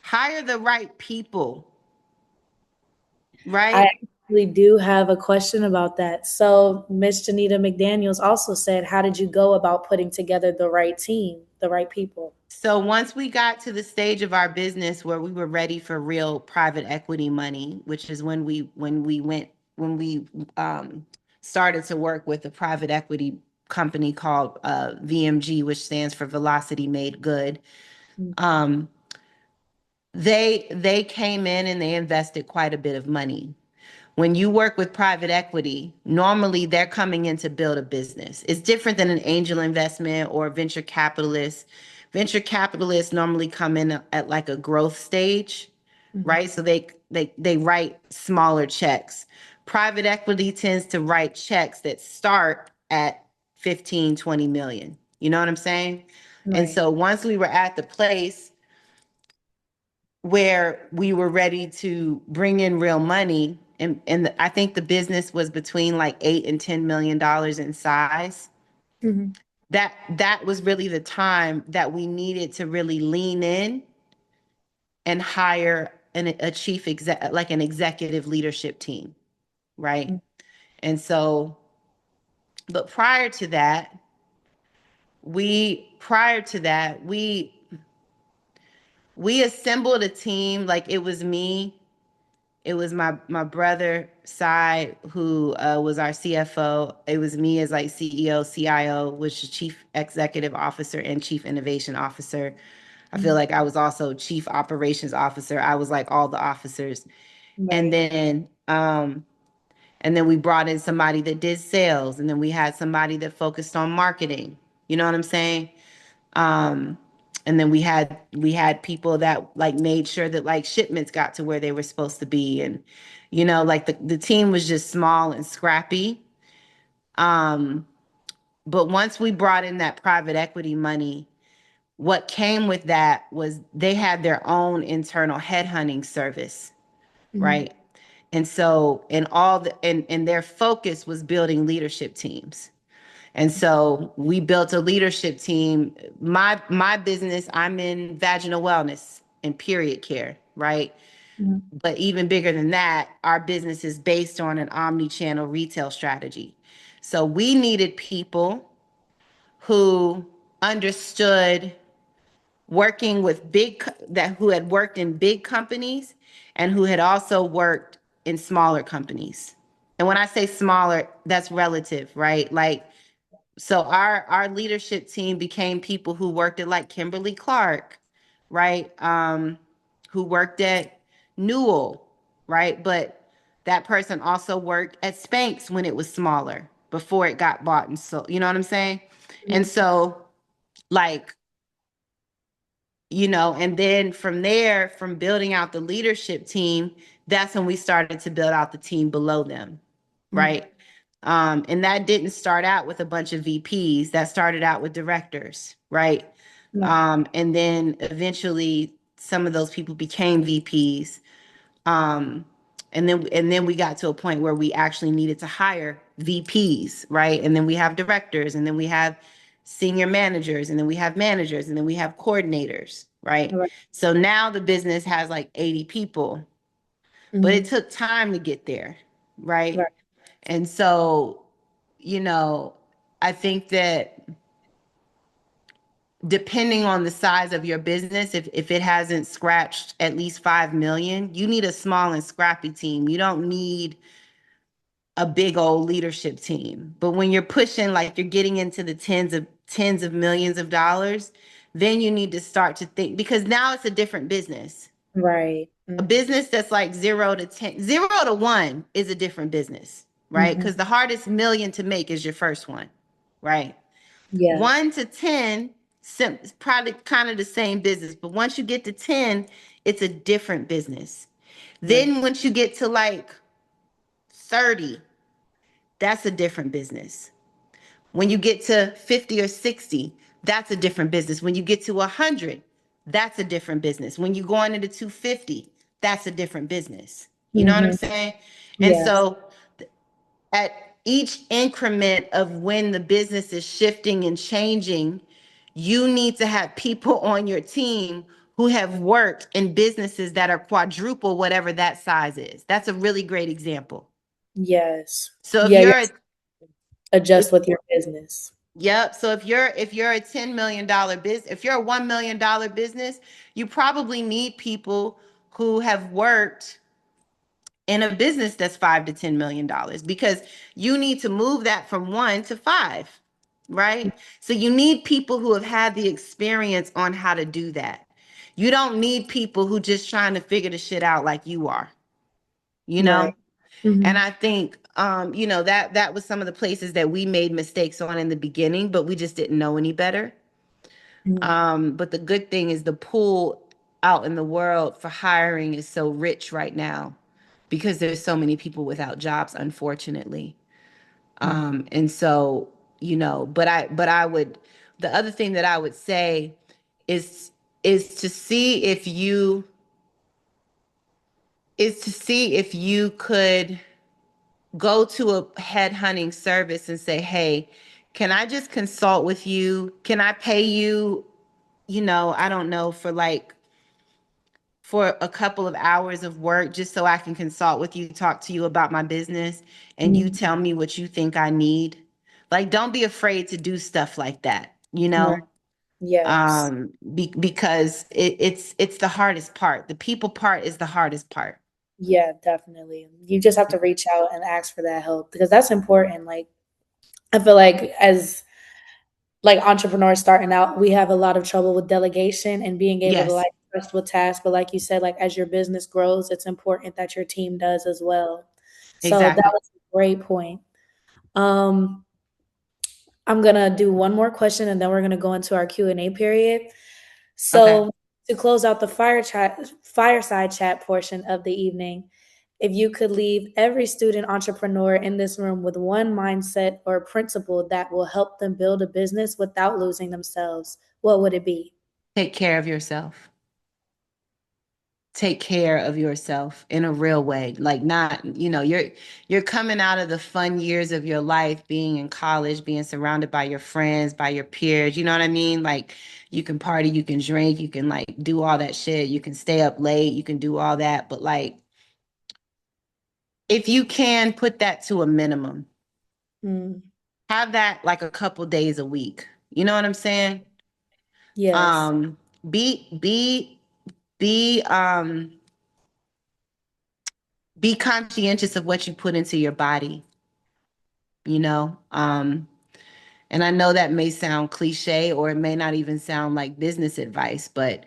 Hire the right people, I right? actually do have a question about that. So, Miss Janita McDaniels also said, how did you go about putting together the right team, the right people? So once we got to the stage of our business where we were ready for real private equity money, which is when we started to work with a private equity company called VMG, which stands for Velocity Made Good. Um, they came in and they invested quite a bit of money. When you work with private equity, normally they're coming in to build a business. It's different than an angel investment or venture capitalist. Venture capitalists normally come in at like a growth stage, Mm-hmm. right? So they write smaller checks. Private equity tends to write checks that start at 15, 20 million. You know what I'm saying? And Right. so once we were at the place where we were ready to bring in real money, and I think the business was between like $8 and $10 million in size. Mm-hmm. That was really the time that we needed to really lean in and hire a chief exec, like an executive leadership team, right? And so, but prior to that, we assembled a team. Like, it was me. It was my brother Cy, who was our CFO. It was me as like CEO, CIO, which is Chief Executive Officer and Chief Innovation Officer. I feel Mm-hmm. like I was also Chief Operations Officer. I was like all the officers. And Right. then and then we brought in somebody that did sales, and then we had somebody that focused on marketing. You know what I'm saying? Um, and then we had people that like made sure that like shipments got to where they were supposed to be. And like the team was just small and scrappy. Um, but once we brought in that private equity money, what came with that was they had their own internal headhunting service, Mm-hmm. right? And so, and their focus was building leadership teams. And so we built a leadership team. My business, I'm in vaginal wellness and period care, right? Mhm. But even bigger than that, our business is based on an omni-channel retail strategy. So we needed people who understood working with who had worked in big companies and who had also worked in smaller companies. And when I say smaller, that's relative, right? Like, so our leadership team became people who worked at like Kimberly Clark, right? Who worked at Newell, right? But that person also worked at Spanx when it was smaller before it got bought and sold. You know what I'm saying? And Mhm. so, like, and then from there, from building out the leadership team, that's when we started to build out the team below them, Mhm. right? And that didn't start out with a bunch of VPs. That started out with directors, right? Right. And then eventually, some of those people became VPs. Um, and then we got to a point where we actually needed to hire VPs, right? And then we have directors, and then we have senior managers, and then we have managers, and then we have coordinators, right? Right. So now the business has like 80 people, but it Mhm. took time to get there, right? Right. And so, you know, I think that depending on the size of your business, if it hasn't scratched at least 5 million, you need a small and scrappy team. You don't need a big old leadership team. But when you're pushing, like you're getting into the tens of millions of dollars, then you need to start to think, because now it's a different business. Right. A Mhm. business that's like 0 to 10, 0 to 1 is a different business, right? Mhm. Because the hardest million to make is your first one, right? Yeah. 1 to 10, probably kind of the same business, but once you get to 10, it's a different business. Right. Then once you get to like 30, that's a different business. When you get to 50 or 60, that's a different business. When you get to 100, that's a different business. When you go into the 250, that's a different business. You know what I'm Mhm. saying? And Yes. so at each increment of when the business is shifting and changing, you need to have people on your team who have worked in businesses that are quadruple whatever that size is. That's a really great example. Yes. So if Yeah. you're Yes. if Adjust with your business. Yep. So if you're a $10 million business, if you're a $1 million business, you probably need people who have worked in a business that's $5 to $10 million, because you need to move that from 1 to 5, right? So you need people who have had the experience on how to do that. You don't need people who just trying to figure the shit out like you are, you Right. know? And Mhm. I think that was some of the places that we made mistakes on in the beginning, but we just didn't know any better. Mhm. But the good thing is the pool out in the world for hiring is so rich right now because there's so many people without jobs, unfortunately. Mhm. And so, but I would, the other thing that I would say is to see if you could go to a headhunting service and say, hey, can I just consult with you? Can I pay you, I don't know, for a couple of hours of work just so I can consult with you, talk to you about my business, and you Mhm. tell me what you think I need. Like, don't be afraid to do stuff like that, Right. Yes. because it's the hardest part. The people part is the hardest part. Yeah, definitely. You just have to reach out and ask for that help because that's important. Like, I feel like as like entrepreneurs starting out, we have a lot of trouble with delegation and being able to Yes, like trust with tasks. But like you said, like as your business grows, it's important that your team does as well. So that exactly. was a great point. Um, I'm gonna do one more question and then we're gonna go into our Q&A period. Okay. So to close out the fireside chat portion of the evening, if you could leave every student entrepreneur in this room with one mindset or principle that will help them build a business without losing themselves, what would it be? Take care of yourself. take care of yourself in a real way. Like, not, you're coming out of the fun years of your life, being in college, being surrounded by your friends, by your peers, you know what I mean? Like, you can party, you can drink, you can like do all that shit, you can stay up late, you can do all that, but like, if you can put that to a minimum, Mm. have that like a couple days a week. You know what I'm saying? Yes. Um, be be be be conscientious of what you put into your body, you know? And I know that may sound cliche, or it may not even sound like business advice, but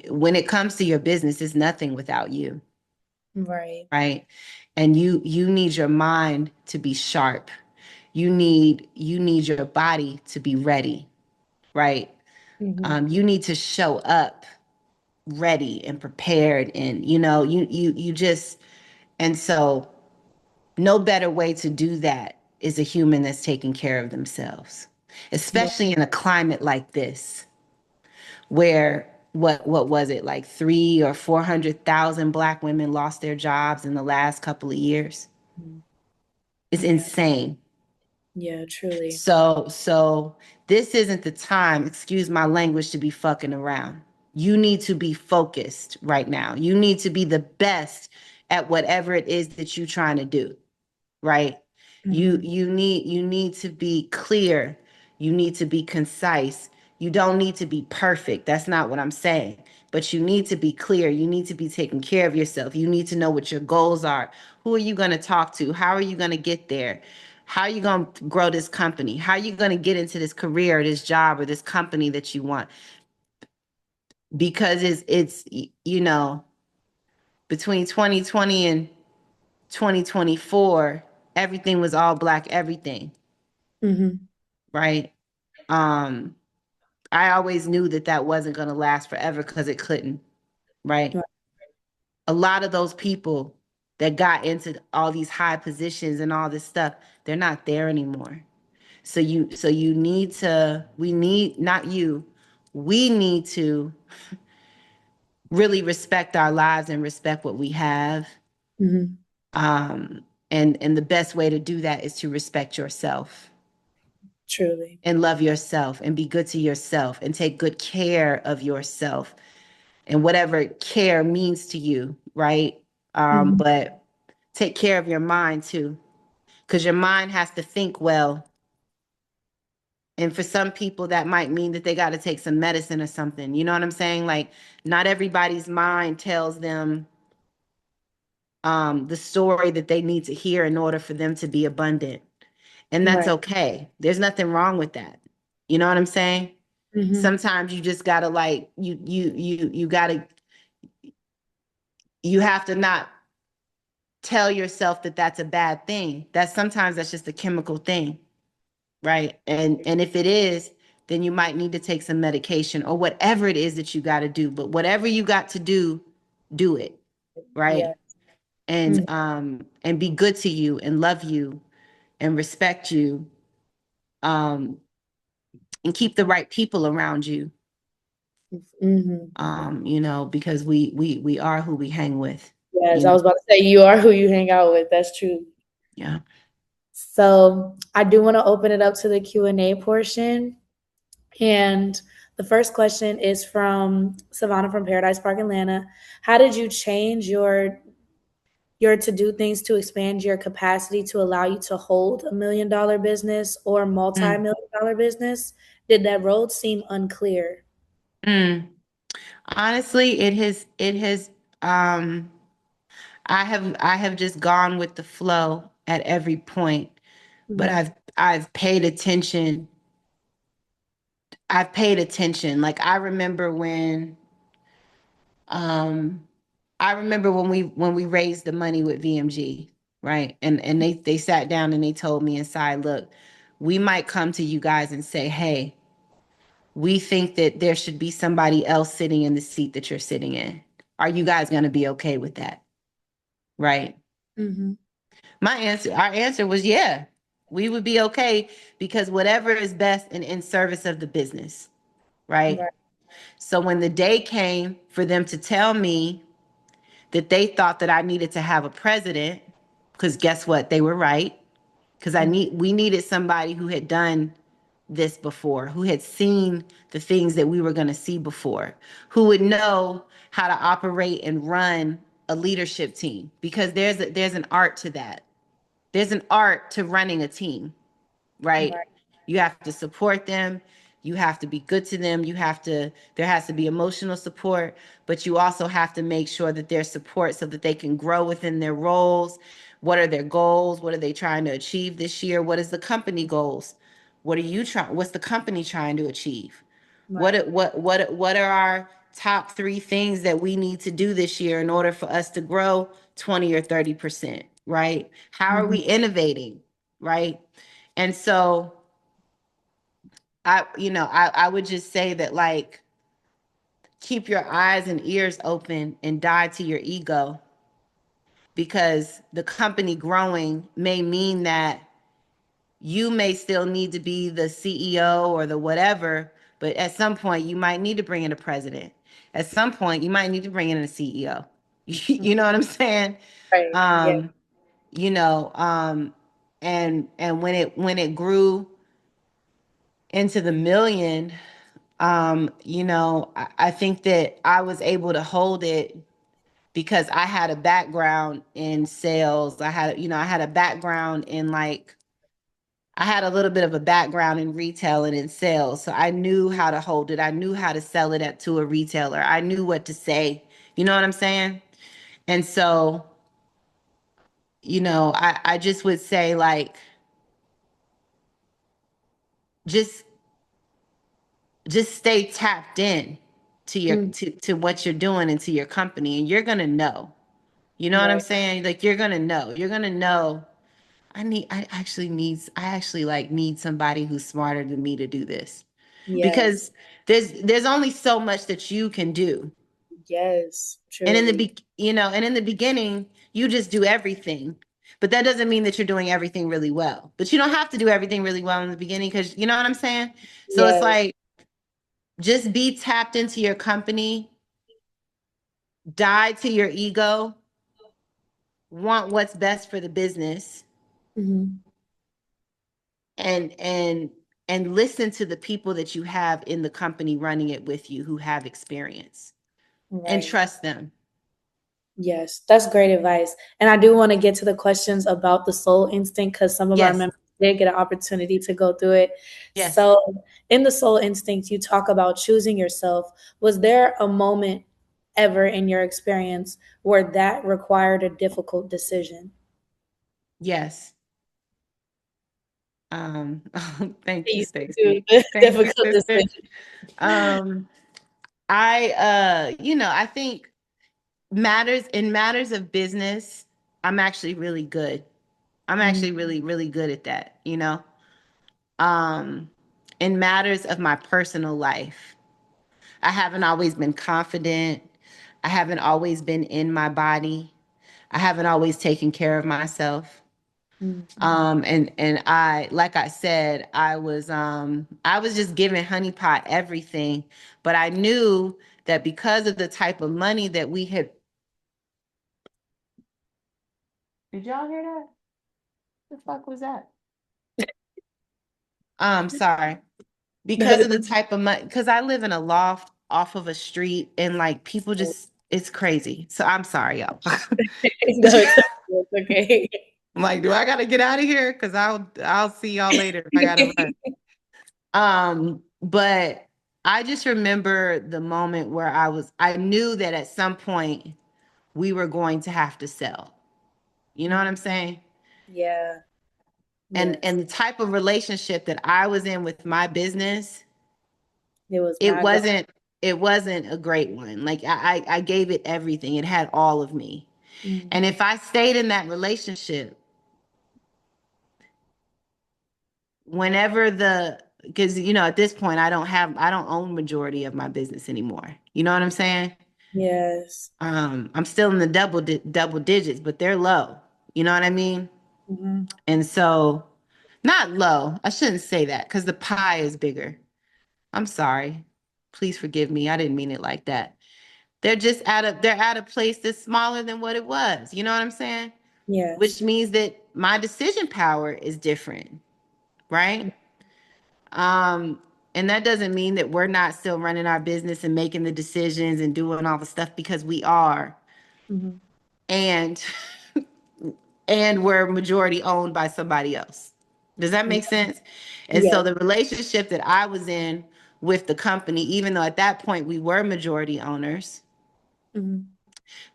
when it comes to your business, it's nothing without you, Right. right? And you need your mind to be sharp. You need your body to be ready, right? Hmm. You need to show up ready and prepared, and you just, and so no better way to do that is a human that's taking care of themselves, Right. especially in a climate like this, where what was it, like 300,000 or 400,000 Black women lost their jobs in the last couple of years. Mhm. It's Yeah. insane. Yeah, truly. So this isn't the time, excuse my language, to be fucking around. You need to be focused right now. You need to be the best at whatever it is that you're trying to do, right? You Hmm. you need you need to be clear. You need to be concise. You don't need to be perfect. That's not what I'm saying. But you need to be clear. You need to be taking care of yourself. You need to know what your goals are. Who are you going to talk to? How are you going to get there? How are you going to grow this company? How are you going to get into this career, or this job, or this company that you want? Because it's between 2020 and 2024, everything was all Black everything, Hmm. right? Um, I always knew that that wasn't going to last forever, because it couldn't, right? Right. A lot of those people that got into all these high positions and all this stuff, they're not there anymore. So you need to, we need, not you, we need to really respect our lives and respect what we have. Hmm. And the best way to do that is to respect yourself Truly. and love yourself and be good to yourself and take good care of yourself, and whatever care means to you, right? Hmm. But take care of your mind too, because your mind has to think well. And for some people, that might mean that they got to take some medicine or something. You know what I'm saying? Like, not everybody's mind tells them the story that they need to hear in order for them to be abundant. And that's Right. okay. There's nothing wrong with that. You know what I'm saying? Hmm. Sometimes you just gotta, like, you gotta, you have to not tell yourself that that's a bad thing. That's just a chemical thing, right? And if it is, then you might need to take some medication or whatever it is that you got to do. But whatever you got to do it, Yeah. right? Hmm. And be good to you and love you and respect you, um and keep the right people around you, Hmm. because we are who we hang with, Yes, you I know. was about to say you are who you hang out with. That's true. Yeah. So I do want to open it up to the Q&A portion. And the first question is from Savannah from Paradise Park, Atlanta. How did you change your to do things to expand your capacity to allow you to hold $1 million business or Mm, multi-million-dollar business? Did that road seem unclear? mm. Honestly, it has um I have just gone with the flow at every point, but Mhm. I've paid attention. I've paid attention. Like, um I remember when we raised the money with VMG, right? And they sat down and they told me inside, look, we might come to you guys and say, "Hey, we think that there should be somebody else sitting in the seat that you're sitting in. Are you guys going to be okay with that?" Right? Mhm. Our answer was, yeah, we would be okay, because whatever is best and in service of the business, right? Right. So when the day came for them to tell me, that they thought that I needed to have a president, because guess what? They were right. Because Mm. we needed somebody who had done this before, who had seen the things that we were going to see before, who would know how to operate and run a leadership team, because there's an art to that. There's an art to running a team, right? Right. You have to support them. You have to be good to them. There has to be emotional support, but you also have to make sure that there's support so that they can grow within their roles. What are their goals? What are they trying to achieve this year? What is the company goals? What's the company trying to achieve? Right. What are our top three things that we need to do this year in order for us to grow 20 or 30%, right? How are we Mhm. innovating, right? And so I would just say that, like, keep your eyes and ears open and die to your ego, because the company growing may mean that you may still need to be the CEO or the whatever, but at some point you might need to bring in a president. At some point you might need to bring in a CEO. You know what I'm saying? Right. Yeah. Um, you know, and when it grew into the million, I think that I was able to hold it because I had a background in sales. I had a background in, like, I had a little bit of a background in retail and in sales. So I knew how to hold it. I knew how to sell it to a retailer. I knew what to say. You know what I'm saying? And so, I just would say, like, just just stay tapped in to Mm. what you're doing and to your company, and you're gonna know. You know what I'm Right. saying? Like, you're gonna know. You're gonna know. I actually, like, need somebody who's smarter than me to do this, Yes. because there's only so much that you can do. Yes. And Truly. in the beginning, you just do everything. But that doesn't mean that you're doing everything really well. But you don't have to do everything really well in the beginning, because you know what I'm saying? So it's Yes. like, just be tapped into your company, die to your ego, want what's best for the business, Mhm. and listen to the people that you have in the company running it with you who have experience, and Right. trust them. Yes, that's great advice. And I do want to get to the questions about the soul instinct because some of our Yes, members did get an opportunity to go through it. yes, So, in the soul instinct, you talk about choosing yourself. Was there a moment ever in your experience where that required a difficult decision? yes. Thank you, You do Stacy. the Thank you, difficult sister. decision. Um, I think matters of business, I'm actually really good. I'm Mm, actually really, really good at that, you know? Um, in matters of my personal life, I haven't always been confident. I haven't always been in my body. I haven't always taken care of myself. mm, And like I said, I was just giving honeypot everything, but I knew that because of the type of money that we had. Did y'all hear that? The fuck was that? Sorry. Because of the type of money, because I live in a loft off of a street, and, like, people just, it's crazy. So I'm sorry, y'all. no, it's okay. I'm like, do I gotta get out of here? Because I'll see y'all later if I gotta run. But I just remember the moment where I knew that at some point we were going to have to sell. You know what I'm saying? Yeah. And Yes. the type of relationship that I was in with my business, It was it not going. wasn't it wasn't a great one. Like, I gave it everything. It had all of me. Mm, And if I stayed in that relationship, whenever the because at this point I don't own majority of my business anymore. You know what I'm saying? yes. I'm still in the double digits, but they're low. You know what I mean? Mhm. And so, not low. I shouldn't say that because the pie is bigger. I'm sorry. Please forgive me. I didn't mean it like that. they're at a place that's smaller than what it was. You know what I'm saying? Which Yes. means that my decision power is different, right? Um, and that doesn't mean that we're not still running our business and making the decisions and doing all the stuff, because we are. Mm-hmm. And and we're majority owned by somebody else. Does that make sense? And so Yes. the relationship that I was in with the company, even though at that point we were majority owners, Mm-hmm.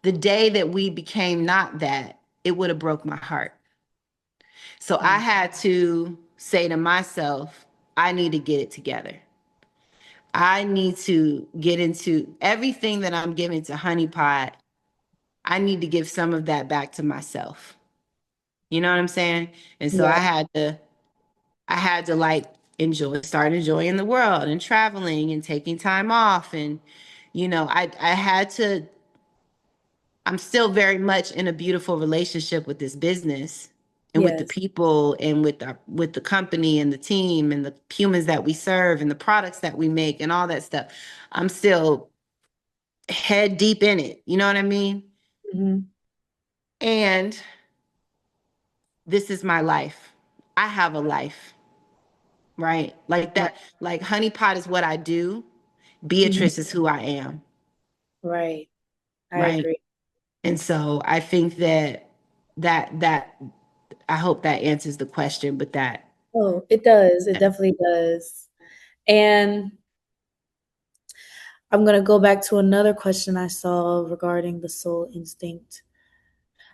the day that we became not that, it would have broke my heart. So I Mm-hmm. had to say to myself, I need to get it together. I need to get into everything that I'm giving to Honeypot. I need to give some of that back to myself. You know what I'm saying? And so Yeah. I had to like start enjoying the world and traveling and taking time off. And, I had to, I'm still very much in a beautiful relationship with this business and with the Yes. people and with the company and the team and the humans that we serve and the products that we make and all that stuff. I'm still head deep in it. You know what I mean? Mm-hmm. And this is my life. I have a life, right? Like Right. that, like Honeypot is what I do. Mm-hmm. Beatrice is who I am, Right. I right? agree. And so I think that I hope that answers the question, but Oh, it does. It definitely does. And I'm going to go back to another question I saw regarding the soul instinct.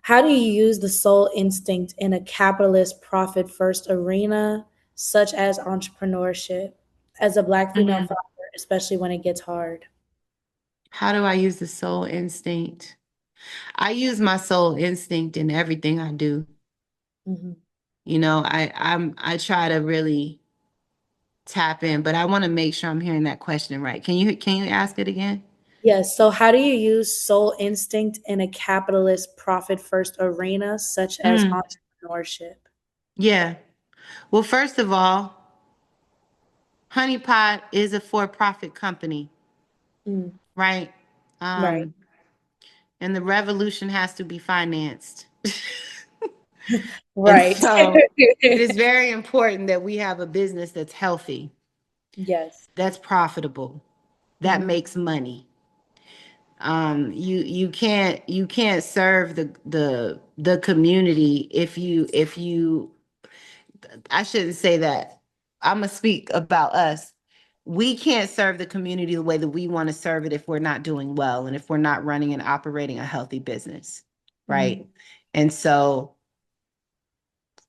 How do you use the soul instinct in a capitalist profit first arena, such as entrepreneurship, as a Black female Mhm. founder, especially when it gets hard? How do I use the soul instinct? I use my soul instinct in everything I do. Hmm. I try to really tap in, but I want to make sure I'm hearing that question right. Can you ask it again? Yes. So, how do you use soul instinct in a capitalist profit first arena, such as Mm, entrepreneurship? yeah. Well, first of all, Honeypot is a for-profit company, Mm, right? right. Um, and the revolution has to be financed. And Right. so it is very important that we have a business that's healthy, Yes. that's profitable, that Hmm. makes money. You can't serve the community if you I shouldn't say that. I'm gonna speak about us. We can't serve the community the way that we want to serve it if we're not doing well and if we're not running and operating a healthy business, Hmm. right? And so,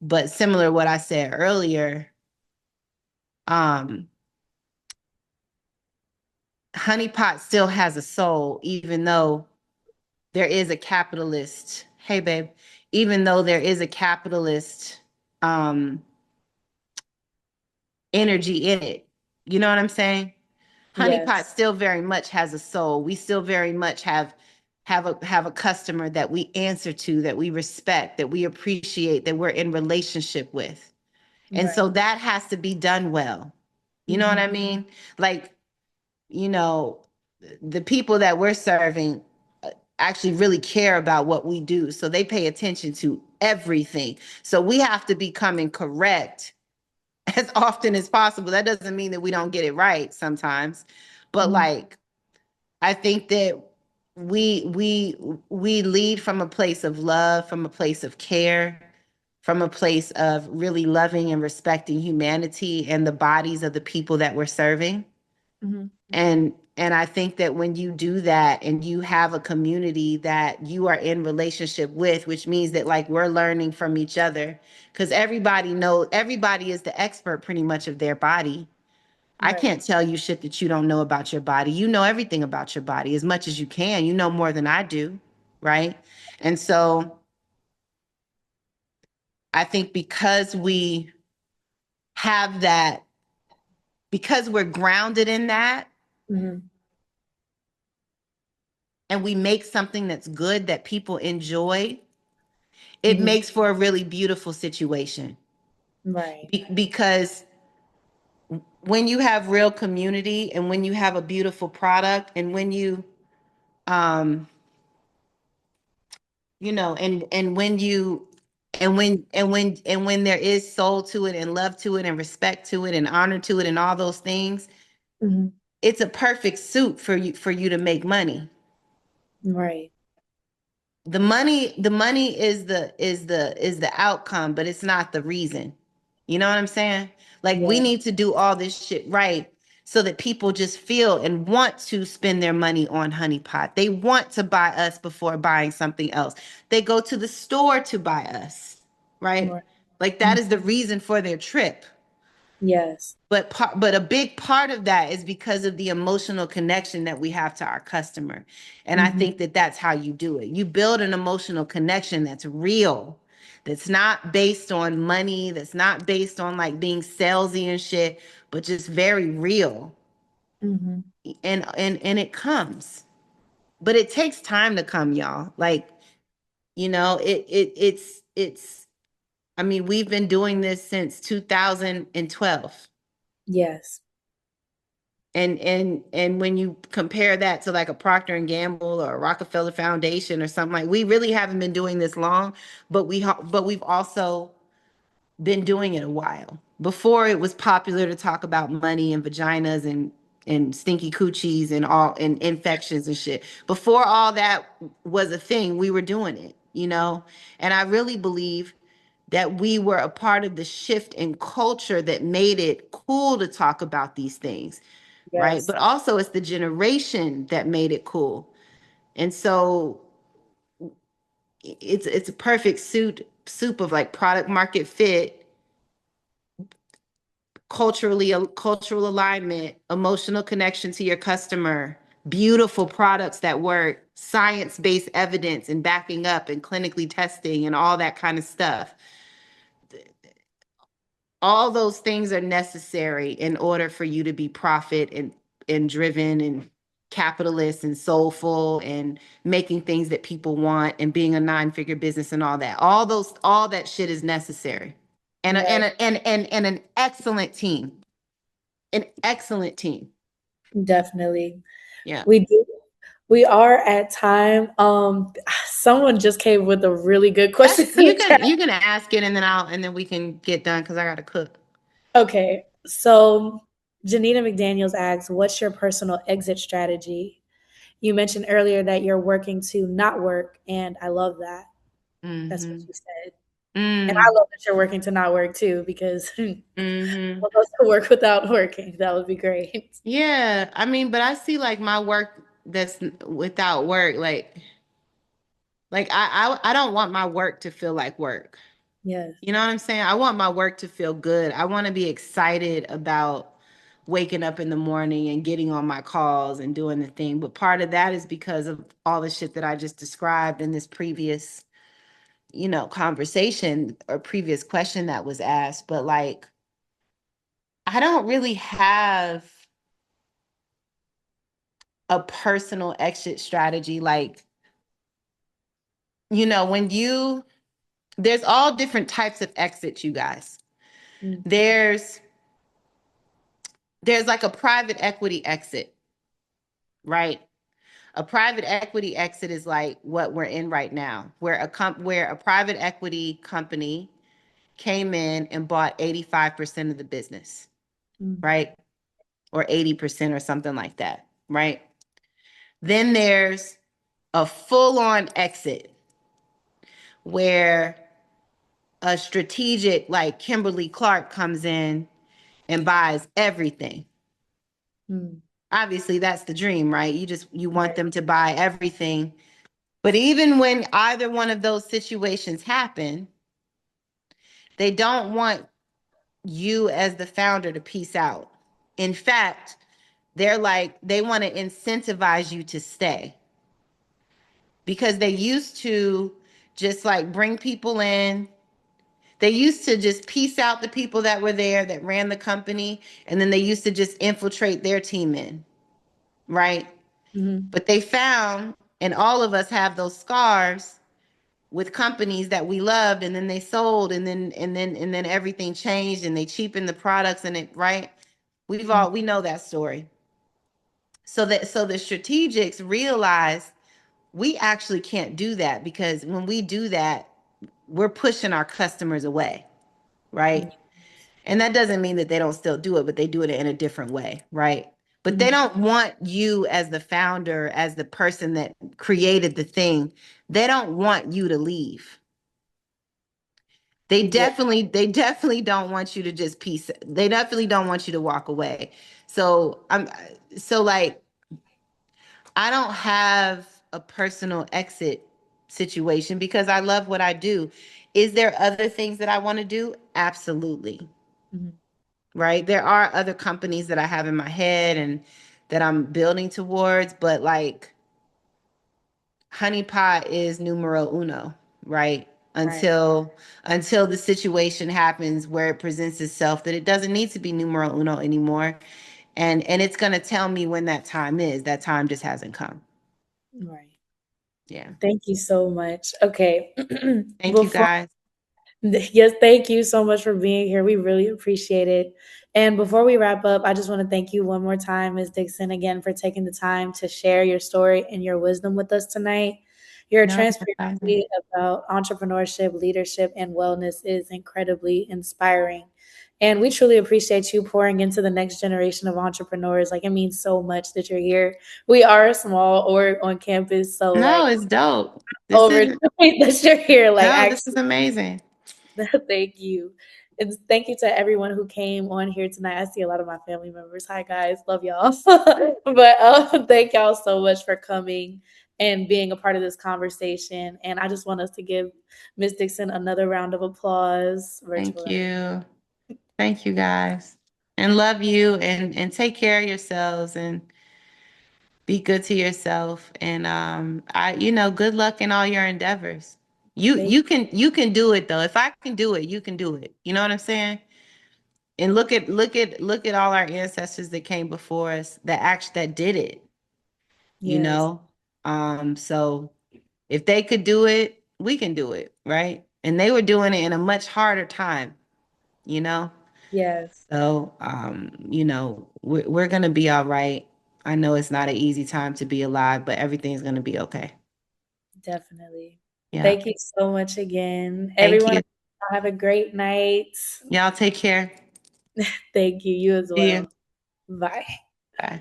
but similar to what I said earlier, um, Honeypot still has a soul, even though there is a capitalist. Hey, babe, even though there is a capitalist um, energy in it. You know what I'm saying? Honeypot Yes. still very much has a soul. We still very much have a customer that we answer to, that we respect, that we appreciate, that we're in relationship with. And so Right. that has to be done well. You know what Hmm. I mean? Like, you know, the people that we're serving actually really care about what we do. So they pay attention to everything. So we have to be coming correct as often as possible. That doesn't mean that we don't get it right sometimes, but Hmm. like I think that we lead from a place of love, from a place of care, from a place of really loving and respecting humanity and the bodies of the people that we're serving. Hmm. And I think that when you do that and you have a community that you are in relationship with, which means that like we're learning from each other, because everybody is the expert pretty much of their body. I Right. can't tell you shit that you don't know about your body. You know everything about your body as much as you can. You know more than I do, right? And so I think have that, because we're grounded in that, Hmm. and we make something that's good that people enjoy, it Hmm. makes for a really beautiful situation. Right. Because when you have real community and when you have a beautiful product and when you um and when you and when there is soul to it and love to it and respect to it and honor to it and all those things, Hmm. it's a perfect suit for you to make money. Right. The money is the outcome, but it's not the reason. You know what I'm saying? Like, we Yes. need to do all this shit right so that people just feel and want to spend their money on honeypot. They want to buy us before buying something else. They go to the store to buy us, right? Right. Like, that Mhm. is the reason for their trip. Yes. But a big part of that is because of the emotional connection that we have to our customer. And I Hmm. think that that's how you do it. You build an emotional connection that's real, that's not based on money, that's not based on like being salesy and shit, but just very real. Hmm. And it comes. But it takes time to come, y'all. Like, it's I mean, we've been doing this since 2012. Yes. And when you compare that to like a Procter and Gamble or a Rockefeller Foundation or something, like, we really haven't been doing this long, but we've also been doing it a while. Before, it was popular to talk about money and vaginas and stinky coochies and all and infections and shit. Before all that was a thing, we were doing it. And I really believe that we were a part of the shift in culture that made it cool to talk about these things, right? Yes. But also, it's the generation that made it cool. And so it's a perfect soup of like product market fit, cultural alignment, emotional connection to your customer, beautiful products that work, science-based evidence and backing up and clinically testing and all that kind of stuff. All those things are necessary in order for you to be profit and driven and capitalist and soulful and making things that people want and being a nine-figure business and all that. All that shit is necessary. And a, and Right. a, and an excellent team. An excellent team. Definitely. Yeah. We do. We are at time. Someone just came with a really good question in You the chat. can you can ask it, and then we can get done because I gotta cook. Okay. So Janita McDaniels asks, what's your personal exit strategy? You mentioned earlier that you're working to not work, and I love that. That's what Mm-hmm. you said. And I Mm, love that you're working to not work too, because who mm-hmm. wants to work without working? That would be great. Yeah, I mean, but I see like my work that's without work, like I don't want my work to feel like work. Yes. You know what I'm saying? I want my work to feel good. I want to be excited about waking up in the morning and getting on my calls and doing the thing. But part of that is because of all the shit that I just described in this previous, conversation or previous question that was asked. But like, I don't really have a personal exit strategy. Like, when there's all different types of exits, you guys. Mm-hmm. There's there's like a private equity exit, right? A private equity exit is like what we're in right now, where a private equity company came in and bought 85% of the business, right? Or 80% or something like that, right? Then there's a full-on exit where a strategic like Kimberly Clark comes in and buys everything. Mm-hmm. Obviously, that's the dream, right? You want Right. them to buy everything. But even when either one of those situations happen, they don't want you as the founder to peace out. In fact, they want to incentivize you to stay because they used to just like bring people in. They used to just piece out the people that were there that ran the company, and then they used to just infiltrate their team in, right? Mm-hmm. But they found, and all of us have those scars with companies that we loved, and then they sold, and then everything changed, and they cheapened the products, and it right. We know that story. So the strategics realized we actually can't do that because when we do that, we're pushing our customers away, right? And that doesn't mean that they don't still do it, but they do it in a different way, right? But they Mhm. don't want you as the founder, as the person that created the thing, they don't want you to leave. Yeah. They definitely don't want you to just peace. They definitely don't want you to walk away. So so like I don't have a personal exit situation because I love what I do. Is there other things that I want to do? Absolutely. Mhm. Right? There are other companies that I have in my head and that I'm building towards, but like honeypot is numero uno, right? Right. Until the situation happens where it presents itself that it doesn't need to be numero uno anymore. And it's gonna tell me when that time is. That time just hasn't come. Right. Yeah. Thank you so much. Okay. Thank you Before guys. Yes, thank you so much for being here. We really appreciate it. And before we wrap up, I just want to thank you one more time, Ms. Dixon, again for taking the time to share your story and your wisdom with us tonight. Your No, it's a pleasure. transparency about entrepreneurship, leadership, and wellness is incredibly inspiring. And we truly appreciate you pouring into the next generation of entrepreneurs. Like, it means so much that you're here. We are a small org on campus, so No, like it's dope. This over is that you're here. Like, no, this actually, is amazing. thank you. And thank you to everyone who came on here tonight. I see a lot of my family members. Hi, guys. Love y'all. But thank y'all so much for coming and being a part of this conversation. And I just want us to give Ms. Dixon another round of applause Thank virtually. you. Thank you guys. And love you and take care of yourselves and be good to yourself and good luck in all your endeavors. Thank You can do it though. If I can do it, you can do it. You know what I'm saying? And look at all our ancestors that came before us that did it, you Yes. know? So if they could do it, we can do it, right? And they were doing it in a much harder time, you know? Yes. So, we're gonna be all right. I know it's not an easy time to be alive, but everything's gonna be okay. Definitely. Yeah. Thank you so much again. Thank Everyone, you. have a great night. Y'all take care. Thank you. You as See you. well. Bye. Bye.